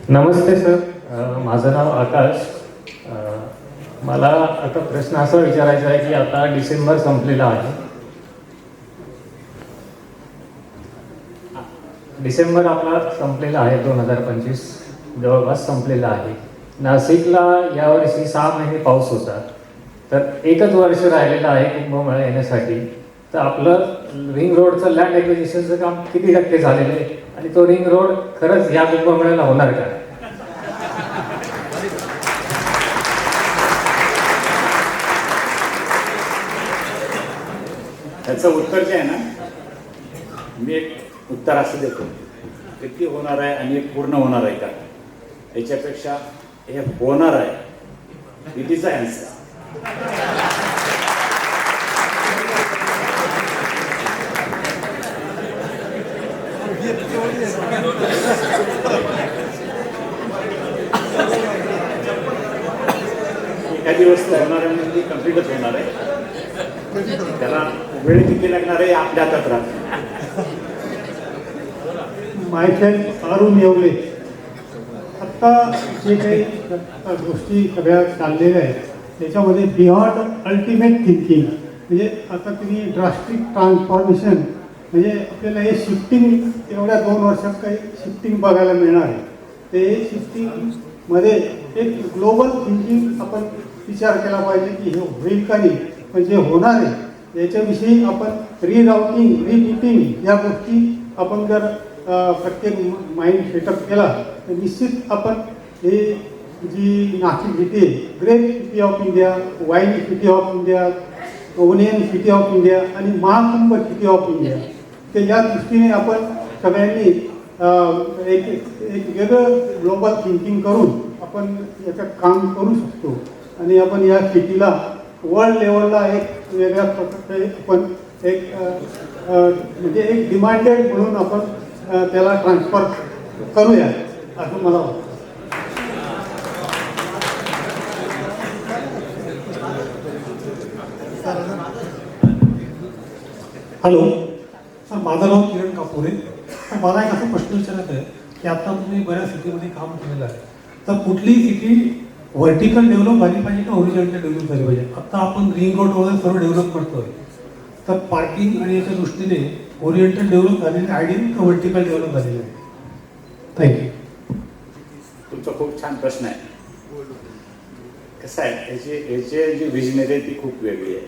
नमस्ते सर, माझं नाव आकाश. मला आता प्रश्न असा विचारायचा आहे की आता डिसेंबर संपलेला आहे. डिसेंबर आपला संपलेला आहे, 2025 जवळपास संपलेला आहे. नाशिकला यावर्षी 6 महिने पाऊस होता, तर एकच वर्ष राहिलेलं आहे कुंभमेळा येण्यासाठी. तर आपलं रिंग रोडचं लँड ॲक्विजिशनचं काम किती टक्के झालेलं आहे आणि तो रिंग रोड खरंच या कुंभमेळ्याला होणार का? त्याचं उत्तर जे आहे ना, मी एक उत्तर असं देतो, किती होणार आहे आणि एक पूर्ण होणार आहे का, याच्यापेक्षा हे होणार आहे इट इज अ आन्सर. एखादी वस्तू होणार आहे म्हणजे ती कम्प्लीटच होणार आहे. त्याला वेळ किती लागणार आहे आपल्या हातात राहते. मायसेल्फ अरुण येवले. आत्ता जे काही गोष्टी सगळ्या चाललेल्या आहेत त्याच्यामध्ये बियॉन्ड अल्टिमेट थिंकिंग, म्हणजे आता तुम्ही ड्रास्टिक ट्रान्सफॉर्मेशन, म्हणजे आपल्याला हे शिफ्टिंग एवढ्या 2 वर्षात काही शिफ्टिंग बघायला मिळणार आहे. ते शिफ्टिंगमध्ये एक ग्लोबल थिंकिंग आपण विचार केला पाहिजे की हे होईल का नाही, पण जे होणार आहे याच्याविषयी आपण रिराउटिंग, रिपिटिंग या गोष्टी आपण जर प्रत्येक माइंड सेटअप केला तर निश्चित आपण हे जी नाशिक सिटी आहे, great city of India, wine city of India, onion city of India आणि महाकुंभ सिटी ऑफ इंडिया, तर या दृष्टीने आपण सगळ्यांनी एक वेगळं ग्लोबल थिंकिंग करून आपण याच्यात काम करू शकतो आणि आपण या सिटीला वर्ल्ड लेवलला एक वेगळ्या प्रकारे आपण एक म्हणजे एक डिमांडेड म्हणून आपण त्याला ट्रान्सफर करूया असं मला वाटतं. हॅलो सर, माझं नाव किरण कापूर आहे. तर मला एक असा प्रश्न विचारायचा आहे की आता तुम्ही बऱ्याच सिटीमध्ये काम केलेलं आहे, तर कुठली सिटी व्हर्टिकल डेव्हलप झाली पाहिजे का हॉरिझॉन्टल डेव्हलप झाली पाहिजे? आता आपण रिंग रोड वगैरे सर्व डेव्हलप करतोय, तर पार्किंग आणि याच्या दृष्टीने ओरिएंटल डेव्हलप झालेले आयडियल का व्हर्टिकल डेव्हलप झालेले आहे? थँक्यू. तुमचा खूप छान प्रश्न आहे. कसं आहे, याची जी विजनरी आहे ती खूप वेगळी आहे.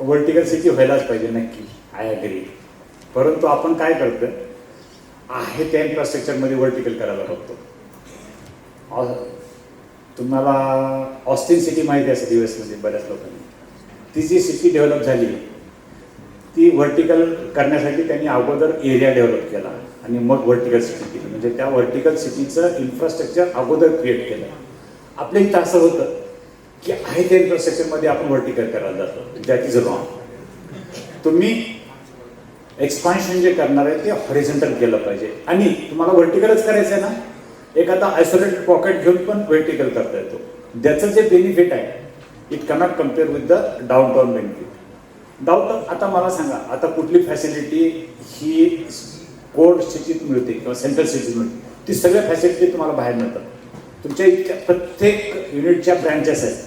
व्हर्टिकल सिटी व्हायलाच पाहिजे, नक्की, आय अग्री. परंतु आपण काय करतो आहे त्या इन्फ्रास्ट्रक्चरमध्ये व्हर्टिकल करायला बघतो. तुम्हाला ऑस्टिन सिटी माहिती असेल US मध्ये बऱ्याच लोकांनी. ती जी सिटी डेव्हलप झाली ती व्हर्टिकल करण्यासाठी त्यांनी अगोदर एरिया डेव्हलप केला आणि मग व्हर्टिकल सिटी केली. म्हणजे त्या व्हर्टिकल सिटीचं इन्फ्रास्ट्रक्चर अगोदर क्रिएट केलं. आपल्या इथं असं होतं की आहे त्या इन्फ्रास्ट्रक्चरमध्ये आपण व्हर्टिकल करायला जातो. That is wrong. तुम्ही एक्सपान्शन जे करणार आहे ते हॉरिझॉन्टल केलं पाहिजे. आणि तुम्हाला व्हर्टिकलच करायचं आहे ना, एखादा आयसोलेटेड पॉकेट घेऊन पण व्हर्टिकल करता येतो. त्याचं जे बेनिफिट आहे it cannot compare with the down benefit. आता मला सांगा, आता कुठली फॅसिलिटी ही कोड सिटीत मिळते किंवा सेंट्रल सिटीत मिळते, ती सगळ्या फॅसिलिटी तुम्हाला बाहेर मिळतात. तुमच्या इतक्या प्रत्येक युनिटच्या ब्रँचेस आहेत.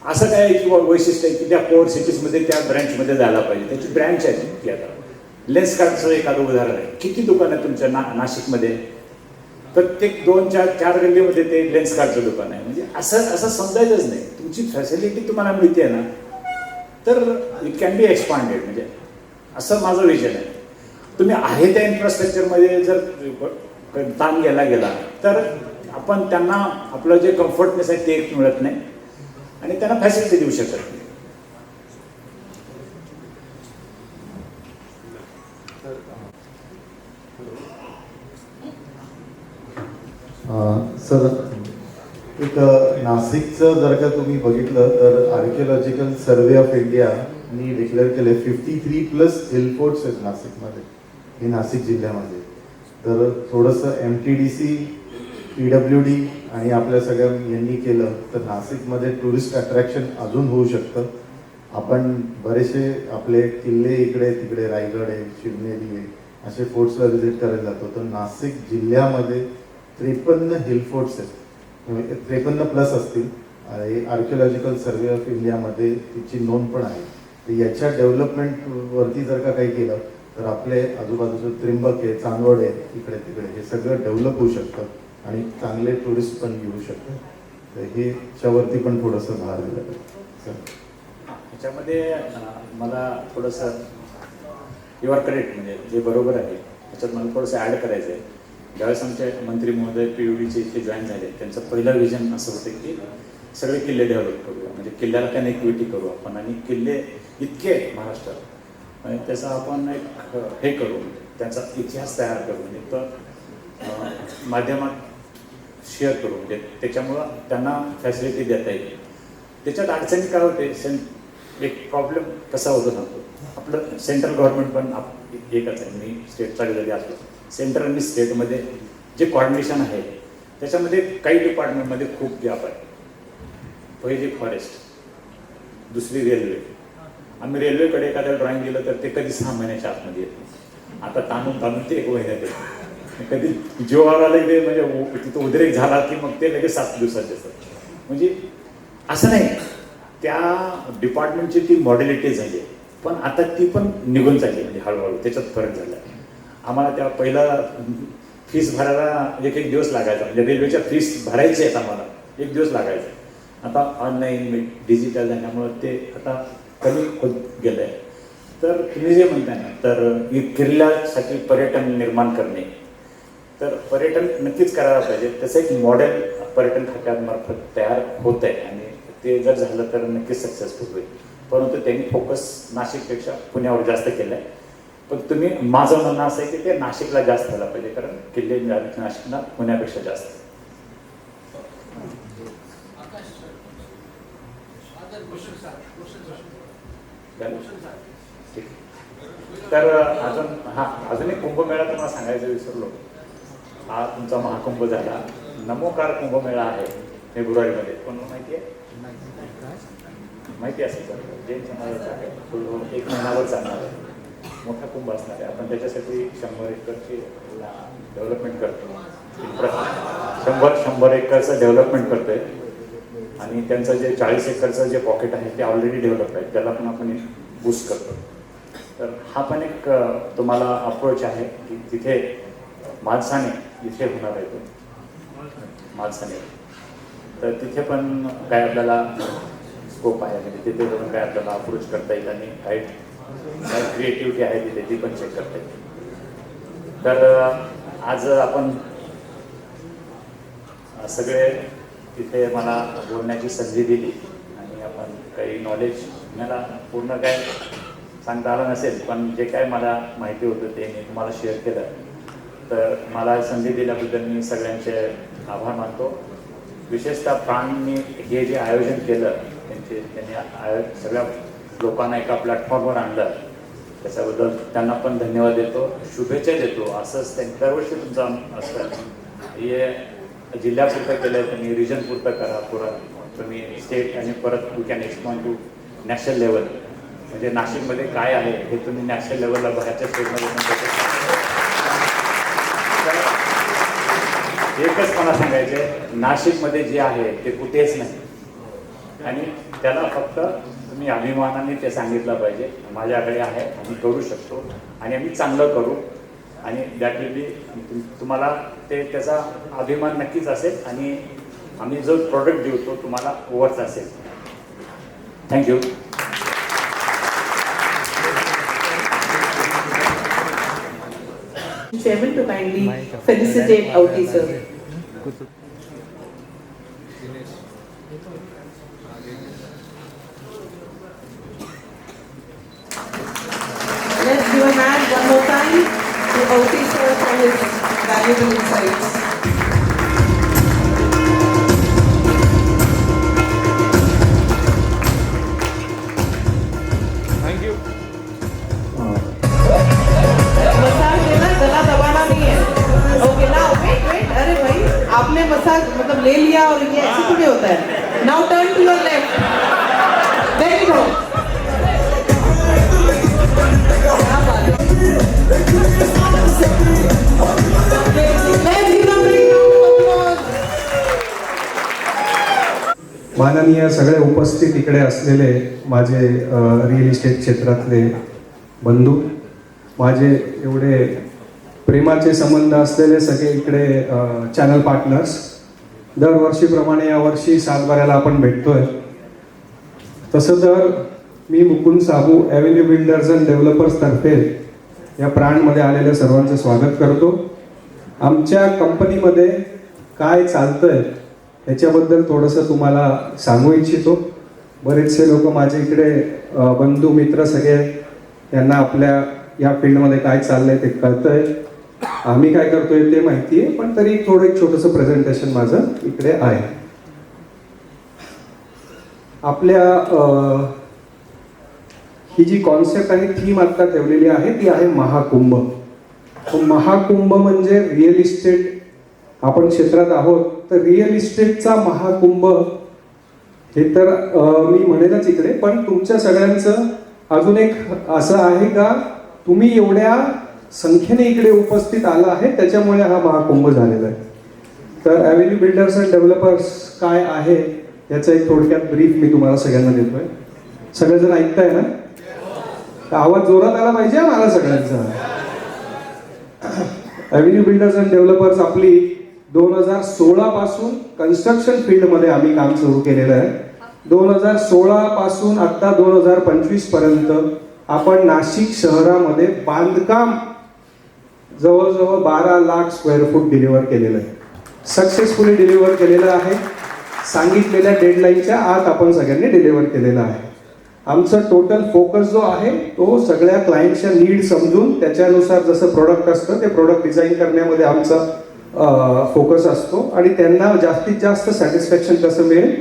असं काय आहे की वैशिष्ट्य आहे की त्या कोड सिटीजमध्ये त्या ब्रँचमध्ये जायला पाहिजे, त्याची ब्रँच आहे ती. आता लेन्स कार्डचं एखादं उदाहरण आहे. किती दुकान आहे तुमच्या नाशिकमध्ये? प्रत्येक 2-4 गल्लीमध्ये ते लेन्स कार्डचं दुकान आहे. म्हणजे असं समजायचंच नाही. तुमची फॅसिलिटी तुम्हाला मिळते ना, तर इट कॅन बी एक्सपांडेड. म्हणजे असं माझं विजन आहे. तुम्ही आहे त्या इन्फ्रास्ट्रक्चरमध्ये जर ताण गेला तर आपण त्यांना आपलं जे कम्फर्टनेस आहे ते मिळत नाही आणि त्यांना फॅसिलिटी देऊ शकत नाही. सर, एक नाशिकचं जर का तुम्ही बघितलं तर आर्किओलॉजिकल सर्वे ऑफ इंडियानी डिक्लेअर केले 53+ हिल फोर्ट्स आहेत नाशिकमध्ये, हे नाशिक जिल्ह्यामध्ये. तर थोडंसं MTDC, PWD आणि आपल्या सगळ्या यांनी केलं तर नाशिकमध्ये टुरिस्ट अट्रॅक्शन अजून होऊ शकतं. आपण बरेचसे आपले किल्ले इकडे तिकडे, रायगड आहे, शिवनेरी आहे, असे फोर्ट्सला व्हिजिट करायला जातो. तर नाशिक जिल्ह्यामध्ये 53 हिल फोर्ट्स आहेत, 53+ असतील. आर्किओलॉजिकल सर्वे ऑफ इंडियामध्ये तिची नोंद पण आहे. तर याच्या डेव्हलपमेंटवरती जर का काही केलं तर आपले आजूबाजूचं त्रिंबक आहे, चांदवड आहे, इकडे तिकडे हे सगळं डेव्हलप होऊ शकतं आणि चांगले टुरिस्ट पण येऊ शकतात. तर हे त्यावरती पण थोडंसं भार दिलं पाहिजे. ह्याच्यामध्ये मला थोडंसं यू आर करेक्ट, म्हणजे जे बरोबर आहे त्याच्यात मला थोडंसं ॲड करायचं आहे. ज्यावेळेस आमचे मंत्री महोदय PUDचे इथे जॉईन झाले, त्यांचं पहिलं विजन असं होतं की सगळे किल्ले डेव्हलप करूया, म्हणजे किल्ल्याला कनेक्टिव्हिटी करू आपण, आणि किल्ले इतके महाराष्ट्रात आणि त्याचा आपण एक हे करू, त्यांचा इतिहास तयार करू, म्हणजे तर माध्यमात शेअर करू, म्हणजे त्याच्यामुळं त्यांना फॅसिलिटी देता येईल. त्याच्यात अडचणी काय होते, एक प्रॉब्लेम कसा होतो सांगतो. आपलं सेंट्रल गव्हर्नमेंट पण एकच आहे. मी स्टेटचा जरी असतो, सेंट्रल आणि स्टेटमध्ये जे कॉर्डिनेशन आहे त्याच्यामध्ये काही डिपार्टमेंटमध्ये खूप गॅप आहे. पहिली फॉरेस्ट, दुसरी रेल्वे. आम्ही रेल्वेकडे एखाद्या ड्रॉइंग दिलं तर ते कधी 6 महिन्याच्या आतमध्ये येतं. आता ताणून ते 1 महिन्यात येतं. कधी जीवावर आलं ते म्हणजे तिथं उद्रेक झाला की मग ते लगेच 7 दिवसात येतं. म्हणजे असं नाही, त्या डिपार्टमेंटची ती मॉडेलिटी झाली, पण आता ती पण निघून चालली, म्हणजे हळूहळू त्याच्यात फरक झाला. आम्हाला त्या पहिला फीस भरायला 1 दिवस लागायचा, म्हणजे रेल्वेच्या फीस भरायची आहेत आम्हाला 1 दिवस लागायचा. आता ऑनलाईन डिजिटल झाल्यामुळं ते आता कमी होत गेलं आहे. तर तुम्ही जे म्हणताय ना, तर किल्ल्यासाठी पर्यटन निर्माण करणे, तर पर्यटन नक्कीच करायला पाहिजे. तसं एक मॉडेल पर्यटन खात्यामार्फत तयार होत आहे आणि ते जर झालं तर नक्कीच सक्सेसफुल होईल. परंतु त्यांनी फोकस नाशिकपेक्षा पुण्यावर जास्त केलं आहे. पण तुम्ही, माझं म्हणणं असं आहे की ते नाशिकला जास्त झालं पाहिजे, कारण किल्ले नाशिकला पुण्यापेक्षा जास्त. ठीक. तर अजून एक कुंभमेळा तुम्हाला सांगायचं विसरलो. हा तुमचा महाकुंभ झाला, नमोकार कुंभमेळा आहे फेब्रुवारीमध्ये. कोणाला माहिती आहे? माहिती असेल तर जैन समाजाचा आहे. 1 महिनाभर चालणार आहे, मोठा कुंभ असणार आहे. आपण त्याच्यासाठी 100 एकरची डेव्हलपमेंट करतो. 100 एकरचं डेव्हलपमेंट करतोय आणि त्यांचं जे 40 एकरचं जे पॉकेट आहे ते ऑलरेडी डेव्हलप आहे, त्याला पण आपण बूस्ट करतो. तर हा पण एक तुम्हाला अप्रोच आहे की तिथे मालसाने इथे होणार आहे, तो मालसाने, तर तिथे पण काय आपल्याला स्कोप आहे, म्हणजे तिथे जाऊन काय आपल्याला अप्रोच करता येईल आणि काय क्रिएटिव्हिटी आहे तिथे ती पण चेक करता येईल. तर आज आपण सगळे तिथे मला बोलण्याची संधी दिली आणि आपण काही नॉलेज, मला पूर्ण काय सांगता आलं नसेल, पण जे काय मला माहिती होतं ते मी तुम्हाला शेअर केलं. तर मला संधी दिल्याबद्दल मी सगळ्यांचे आभार मानतो. विशेषतः प्राणींनी हे जे आयोजन केलं, त्यांनी सगळ्या लोकांना एका प्लॅटफॉर्मवर आणलं, त्याच्याबद्दल त्यांना पण धन्यवाद देतो, शुभेच्छा देतो. असंच त्यांनी दरवर्षी तुमचं असतं, हे जिल्ह्यापुरतं केलं, त्यांनी रिजनपुरतं करा, पुरा तुम्ही स्टेट आणि परत you can expand to national level. म्हणजे नाशिकमध्ये काय आहे हे तुम्ही नॅशनल लेवलला बाहेरच्या स्टेटमध्ये पण करू शकता. तर एकच मला सांगायचं आहे, नाशिकमध्ये जे आहे ते कुठेच नाही आणि त्याला फक्त तुम्ही अभिमानाने ते सांगितलं पाहिजे, माझ्याकडे आहे, आम्ही करू शकतो आणि आम्ही चांगलं करू आणि दॅट विल बी तुम्हाला त्याचा अभिमान नक्कीच असेल आणि आम्ही जो प्रोडक्ट देऊ तो तुम्हाला ओव्हरच असेल. Thank you. Chairman to kindly felicitate Auti sir. Let's give a hand one more time to Auti sir for his valuable insights. Massage देना, गला दबाना नहीं है. Okay now wait. अरे भाई आपने मसाज मतलब ले लिया और ये ऐसे थोड़ी होता है. Now turn to your left. Very good. क्या बात है. Let's give them a big round of applause. माननीय सगळे उपस्थित इकडे असलेले माझे रिअल इस्टेट क्षेत्रातले बंधू, माझे एवढे प्रेमाचे संबंध असलेले सगळे इकडे चॅनल पार्टनर्स, दरवर्षीप्रमाणे यावर्षी सातबाऱ्याला आपण भेटतोय. तसं तर मी मुकुंद साबू ॲव्हेन्यू बिल्डर्स अँड डेव्हलपर्स तर्फे या ब्रँडमध्ये आलेल्या सर्वांचं स्वागत करतो. आमच्या कंपनीमध्ये काय चालतंय याच्याबद्दल थोडंसं तुम्हाला सांगू इच्छितो. बरेचसे लोक माझे इकडे बंधू मित्र सगळे, त्यांना आपल्या या फील्डमध्ये काय चाललंय ते कळतंय, आम्ही काय करतोय ते माहिती आहे, पण तरी थोडं एक छोटंसं प्रेझेंटेशन माझं इकडे आहे. आपल्या ही जी कॉन्सेप्ट आणि थीम आता ठेवलेली आहे ती आहे महाकुंभ. महाकुंभ म्हणजे रिअल इस्टेट आपण क्षेत्रात आहोत, तर रिअल इस्टेटचा महाकुंभ हे तर मी म्हणेनच इकडे, पण तुमच्या सगळ्यांचं अजून एक असं आहे का तुम्ही एवढ्या संख्येने इकडे उपस्थित आला आहे त्याच्यामुळे हा महाकुंभ झालेला आहे. तर ॲव्हेन्यू बिल्डर्स अँड डेव्हलपर्स काय आहे याचा एक थोडक्यात ब्रीफ मी तुम्हाला सगळ्यांना देतोय. सगळेजण ऐकताय ना? आवाज जोरात आला पाहिजे मला सगळ्यांचा. ॲव्हेन्यू बिल्डर्स अँड डेव्हलपर्स आपली 2016 पासून कन्स्ट्रक्शन फील्डमध्ये आम्ही काम सुरू केलेलं आहे. 2016 पासून आता 2025 पर्यंत आपण नाशिक शहरामध्ये बांधकाम जवळजवळ 12 लाख स्क्वेअर फूट डिलिव्हर केलेलं आहे. सक्सेसफुली डिलिव्हर केलेलं आहे. सांगितलेल्या डेडलाईनच्या आत आपण सगळ्यांनी डिलिव्हर केलेलं आहे. आमचं टोटल फोकस जो आहे तो सगळ्या क्लायंटच्या नीड समजून त्याच्यानुसार जसं प्रोडक्ट असतं ते प्रोडक्ट डिझाईन करण्यामध्ये आमचा फोकस असतो आणि त्यांना जास्तीत जास्त सॅटिस्फॅक्शन कसं मिळेल,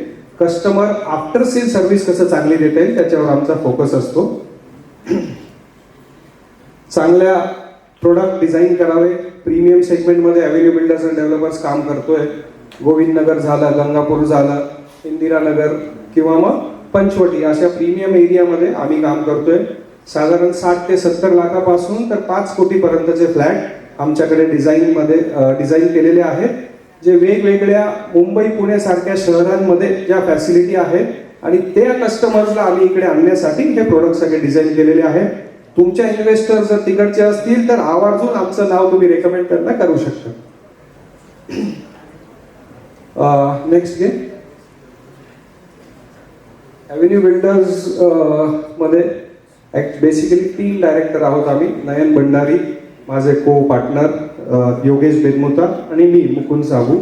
कस्टमर आफ्टर सेल सर्व्हिस कसं चांगली देता येईल त्याच्यावर आमचा फोकस असतो. चांगल्या प्रोडक्ट डिझाईन करावे. प्रीमियम सेगमेंटमध्ये ॲव्हेन्यू बिल्डर्स अँड डेव्हलपर्स काम करतोय. गोविंदनगर झालं, गंगापूर झालं, इंदिरानगर किंवा मग पंचवटी अशा प्रीमियम एरियामध्ये आम्ही काम करतोय. साधारण 60 ते 70 लाखापासून तर 5 कोटीपर्यंतचे फ्लॅट आमच्याकडे डिझाईन केलेले आहेत, जे वेगवेगळ्या मुंबई पुण्यासारख्या शहरांमध्ये ज्या फॅसिलिटी आहेत आणि त्या कस्टमर्सला आम्ही इकडे आणण्यासाठी हे प्रोडक्ट सगळे डिझाईन केलेले आहेत. तुमच्या इन्व्हेस्टर जर तिकडचे असतील तर आवर्जून आमचं नाव तुम्ही रेकमेंड त्यांना करू शकता. नेक्स्ट घे. ॲव्हेन्यू बिल्डर्स मध्ये बेसिकली 3 डायरेक्टर आहोत आम्ही. नयन भंडारी, माझे को पार्टनर योगेश बेदमुता आणि मी मुकुंद साबू.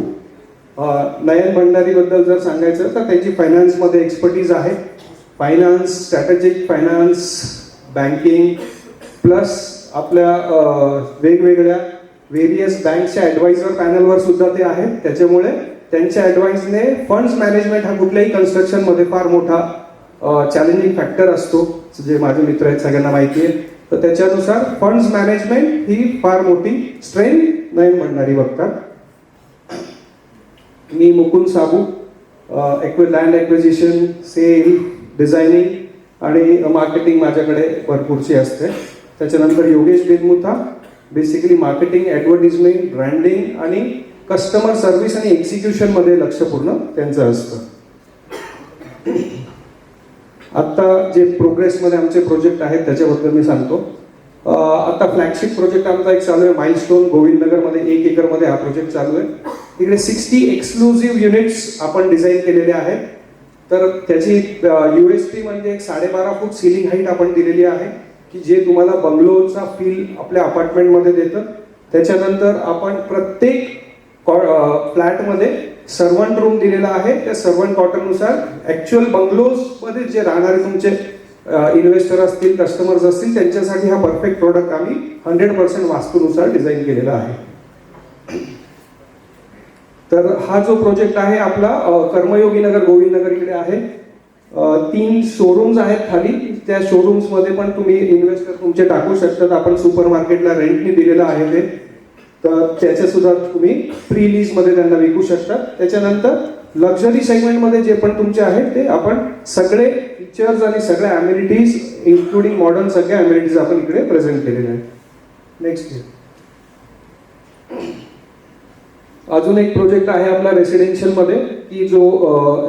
नयन भंडारीबद्दल जर सांगायचं तर त्यांची फायनान्समध्ये एक्सपर्टीज आहे. Finance, strategic finance, banking plus आपल्या वेगवेगळ्या व्हेरियस बँकच्या ॲडवायझर पॅनलवर सुद्धा ते आहेत. त्याच्यामुळे त्यांच्या ॲडवाईसने फंड्स मॅनेजमेंट हा कुठल्याही कन्स्ट्रक्शनमध्ये फार मोठा चॅलेंजिंग फॅक्टर असतो, जे माझे मित्र आहेत सगळ्यांना माहिती आहे. तर त्याच्यानुसार फंड्स मॅनेजमेंट ही फार मोठी स्ट्रेंथ नयन भंडारी बघतात. मी Mukund Sabu, land acquisition, sale, designing आणि मार्केटिंग माझ्याकडे भरपूरची असते. त्याच्यानंतर Yogesh Benmutha, basically marketing, advertisement, branding आणि कस्टमर सर्व्हिस आणि एक्झिक्युशनमध्ये लक्ष पूर्ण त्यांचं असतं. आत्ता जे प्रोग्रेसमध्ये आमचे प्रोजेक्ट आहेत त्याच्याबद्दल मी सांगतो. आता फ्लॅगशिप प्रोजेक्ट आमचा एक चालू आहे माइलस्टोन गोविंदनगरमध्ये, 1 एकरमध्ये हा प्रोजेक्ट चालू आहे. तिकडे 60 एक्सक्लुझिव्ह युनिट्स आपण डिझाईन केलेले आहेत. तर त्याची USP म्हणजे एक 12.5 फूट सिलिंग हाईट आपण दिलेली आहे की जे तुम्हाला बंगलोचा फील आपल्या अपार्टमेंटमध्ये देतं. त्याच्यानंतर आपण प्रत्येक फ्लॅटमध्ये सर्वंट रूम दिलेला आहे. त्या सर्वंट क्वार्टरनुसार ॲक्च्युअल बंगलोजमध्ये जे राहणारे तुमचे इन्व्हेस्टर असतील, कस्टमर्स असतील, त्यांच्यासाठी हा परफेक्ट प्रोडक्ट आम्ही 100% वास्तूनुसार डिझाईन केलेला आहे. तर हा जो प्रोजेक्ट आहे आपला कर्मयोगी नगर गोविंदनगर इकडे आहे. 3 शोरूम्स आहेत खाली. त्या शोरूम्समध्ये पण तुम्ही इन्व्हेस्टर तुमचे टाकू शकतात. आपण सुपर मार्केटला रेंटने दिलेलं आहे ते, तर त्याचे सुद्धा तुम्ही प्री लीजमध्ये त्यांना विकू शकता. त्याच्यानंतर लक्झरी सेगमेंटमध्ये जे पण तुमचे आहेत ते आपण सगळे फीचर्स आणि सगळ्या अम्युनिटीज इन्क्लुडिंग मॉडर्न सगळ्या अम्युनिटीज आपण इकडे प्रेझेंट केलेल्या आहेत. नेक्स्ट अजून एक प्रोजेक्ट आहे आपला रेसिडेन्शियलमध्ये की जो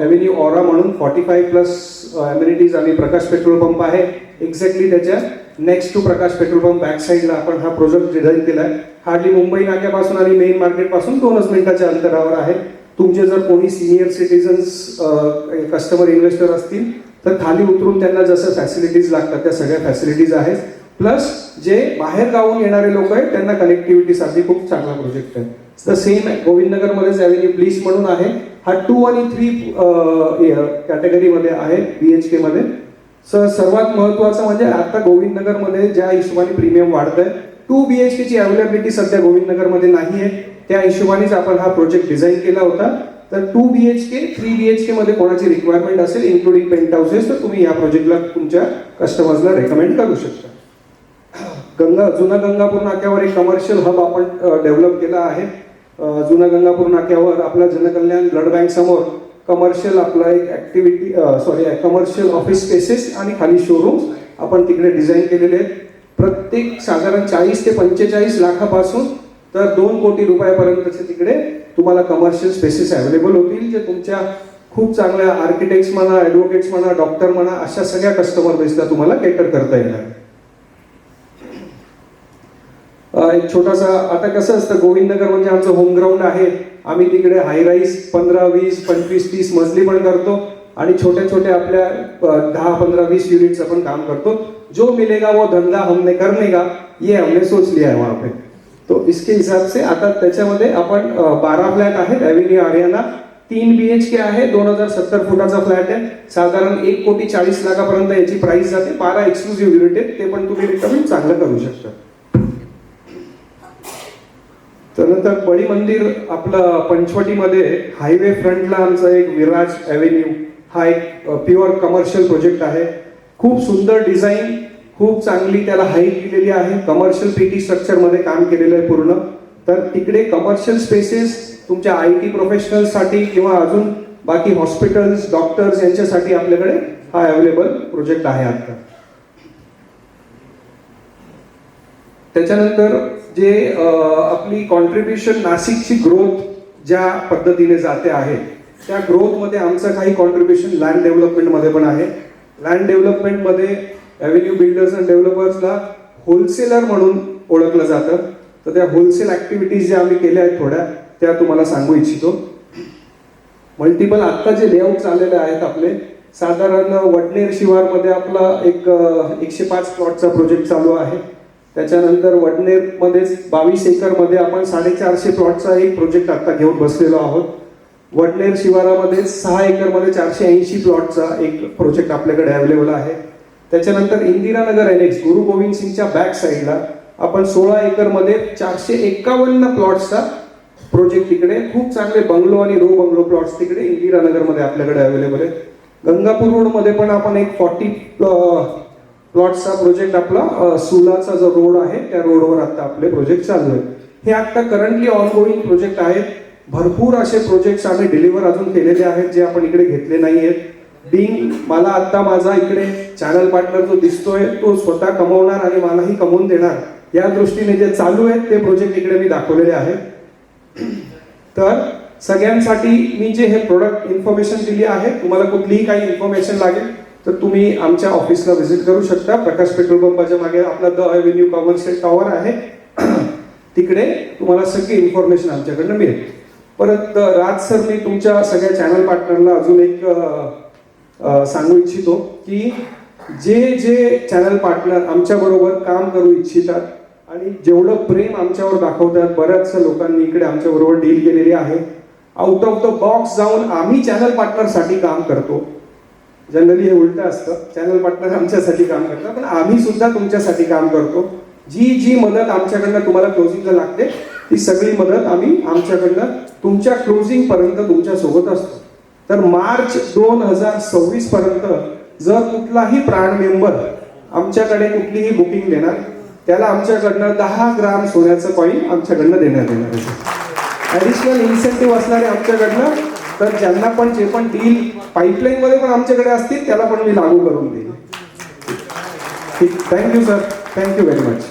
एव्हेन्यू ऑरा म्हणून 45+ अम्युनिटीज आणि प्रकाश पेट्रोल पंप आहे. एक्झॅक्टली त्याच्या next to Prakash petrol pump back साईडला आपण हा प्रोजेक्ट डिझाईन केला आहे. हार्डली मुंबई नाक्यापासून आणि मेन मार्केटपासून 2 मिनिटाच्या अंतरावर आहे. तुमचे जर कोणी सिनियर सिटीजन्स कस्टमर इन्व्हेस्टर असतील तर खाली उतरून त्यांना जसं फॅसिलिटीज लागतात त्या सगळ्या फॅसिलिटीज आहेत. प्लस जे बाहेर गावून येणारे लोक आहेत त्यांना कनेक्टिव्हिटीसाठी खूप चांगला प्रोजेक्ट आहे. तर सेम गोविंदनगरमध्येच एव्हेन्यू ब्लिस म्हणून आहे. हा 2 आणि 3 कॅटेगरीमध्ये आहे BHK मध्ये. सर्वात महत्त्वाचं म्हणजे आता गोविंदनगरमध्ये ज्या हिशोबाने प्रीमियम वाढत आहे, 2 BHK ची अवेलेबिलिटी सध्या गोविंदनगरमध्ये नाही आहे. त्या हिशोबानेच आपण हा प्रोजेक्ट डिझाईन केला होता. तर 2 BHK 3 BHK मध्ये कोणाची रिक्वायरमेंट असेल इन्क्लुडिंग पेंट हाऊसेस तर तुम्ही या प्रोजेक्टला तुमच्या कस्टमर्सला रेकमेंड करू शकता. जुना गंगापूर नाक्यावर एक कमर्शियल हब आपण डेव्हलप केला आहे. जुना गंगापूर नाक्यावर आपला जनकल्याण ब्लड बँक समोर कमर्शियल आपला एक कमर्शियल ऑफिस स्पेसेस आणि खाली शोरूम्स आपण तिकडे डिझाईन केलेले आहेत. प्रत्येक साधारण 40 ते 45 लाखापासून तर 2 कोटी रुपयापर्यंतचे तिकडे तुम्हाला कमर्शियल स्पेसेस अवेलेबल होतील जे तुमच्या खूप चांगल्या आर्किटेक्ट्स म्हणा, ॲडव्होकेट्स म्हणा, डॉक्टर म्हणा अशा सगळ्या कस्टमर बेसला तुम्हाला केटर करता येणार. एक छोटासा आता कसं असतं गोविंदनगर म्हणजे आमचं होम ग्राउंड आहे. आम्ही तिकडे हाय राईज 15, 20, 25, 30 मजली पण करतो आणि छोट्या छोट्या आपल्या 10, 15, 20 युनिट्स आपण काम करतो. जो मिलेगा वो धंदा हमने करने का ये हमने सोच लिया है वहाँ पे. तो इसके हिसाब से आता त्याच्यामध्ये आपण 12 फ्लॅट आहेत. एव्हेन्यू आर्याना 3 BHK आहे. 2070 फुटाचा फ्लॅट आहे. साधारण 1 कोटी 40 लाखापर्यंत याची प्राइस जाते. 12 एक्सक्लुझिव्ह युनिट आहेत ते पण तुम्ही रिकमेंड चांगलं करू शकता. त्यानंतर बळी मंदिर आपलं पंचवटीमध्ये हायवे फ्रंटला आमचा एक विराज एव्हेन्यू हा एक प्युअर कमर्शियल प्रोजेक्ट आहे. खूप सुंदर डिझाईन, खूप चांगली त्याला हाईट दिलेली आहे. कमर्शियल PT स्ट्रक्चरमध्ये काम केलेलं आहे पूर्ण. तर तिकडे कमर्शियल स्पेसेस तुमच्या IT प्रोफेशनल्ससाठी किंवा अजून बाकी हॉस्पिटल्स, डॉक्टर्स यांच्यासाठी आपल्याकडे हा अवेलेबल प्रोजेक्ट आहे आता. त्याच्यानंतर जे आपली कॉन्ट्रीब्युशन नाशिकची ग्रोथ ज्या पद्धतीने जाते आहे त्या ग्रोथमध्ये आमचं काही कॉन्ट्रीब्युशन लँड डेव्हलपमेंटमध्ये पण आहे. लँड डेव्हलपमेंटमध्ये एव्हेन्यू बिल्डर्स अँड डेव्हलपर्सला होलसेलर म्हणून ओळखलं जातं. तर त्या होलसेल ॲक्टिव्हिटीज ज्या आम्ही केल्या आहेत थोड्या त्या तुम्हाला सांगू इच्छितो. मल्टिपल आत्ता जे लेआउट चाललेले आहेत आपले साधारण वडनेर शिवारमध्ये आपला एक 105 प्लॉटचा प्रोजेक्ट चालू आहे. त्याच्यानंतर वडनेरमध्येच 22 एकरमध्ये आपण 450 प्लॉटचा एक प्रोजेक्ट आता घेऊन बसलेलो आहोत. वडनेर शिवारामध्ये 6 एकरमध्ये 480 प्लॉटचा एक प्रोजेक्ट आपल्याकडे अवेलेबल आहे. त्याच्यानंतर इंदिरानगर NX गुरु गोविंद सिंगच्या बॅक साईडला आपण 16 एकरमध्ये 451 प्लॉट्सचा प्रोजेक्ट तिकडे खूप चांगले बंगलो आणि रो बंगलो प्लॉट्स तिकडे इंदिरानगरमध्ये आपल्याकडे अवेलेबल आहे. गंगापूर रोडमध्ये पण आपण एक 40 प्लॉट्सचा प्रोजेक्ट आपला सुलाचा जो रोड आहे त्या रोडवर आता आपले प्रोजेक्ट चालू आहे. हे आता करंटली ऑनगोईंग प्रोजेक्ट आहेत. भरपूर असे प्रोजेक्ट्स आम्ही डिलिव्हर अजून केलेले आहेत जे आपण इकडे घेतले नाही आहेत. बिंग मला आता माझा इकडे चॅनल पार्टनर जो दिसतोय तो स्वतः कमवणार आणि मलाही कमवून देणार या दृष्टीने जे चालू आहेत ते प्रोजेक्ट इकडे मी दाखवलेले आहेत. तर सगळ्यांसाठी मी जे हे प्रोडक्ट इन्फॉर्मेशन दिली आहे, तुम्हाला कुठलीही काही इन्फॉर्मेशन लागेल तर तुम्ही आमच्या ऑफिसला व्हिजिट करू शकता. प्रकाश पेट्रोल पंपाच्या मागे आपला द एव्हेन्यू कॉमर्शियल टॉवर आहे, तिकडे तुम्हाला सगळी इन्फॉर्मेशन आमच्याकडनं मिळेल. परत राज सर, मी तुमच्या सगळ्या चॅनल पार्टनरला अजून एक सांगू इच्छितो की जे जे चॅनल पार्टनर आमच्याबरोबर काम करू इच्छितात आणि जेवढं प्रेम आमच्यावर दाखवतात, बऱ्याचशा लोकांनी इकडे आमच्याबरोबर डील केलेली आहे. आउट ऑफ द बॉक्स जाऊन आम्ही चॅनल पार्टनरसाठी काम करतो. जनरली हे उलट असतं, चॅनल पार्टनर आमच्यासाठी काम करतात, पण आम्ही सुद्धा तुमच्यासाठी काम करतो. जी जी मदत आमच्याकडनं तुम्हाला क्लोजिंगला लागते ती सगळी मदत आम्ही आमच्याकडनं तुमच्या क्लोजिंग पर्यंत तुमच्या सोबत असतो. तर मार्च 2026 पर्यंत जर कुठलाही प्राण मेंबर आमच्याकडे कुठलीही बुकिंग देणार त्याला आमच्याकडनं 10 ग्राम सोन्याचं कॉईन आमच्याकडनं देण्यात येणार आहे. ऍडिशनल इन्सेंटिव्ह असणारे आमच्याकडनं, तर ज्यांना पण जे पण डील पाईपलाईन मध्ये पण आमच्याकडे असतील त्याला पण मी लागू करून देईन. Thank you sir, thank you very much.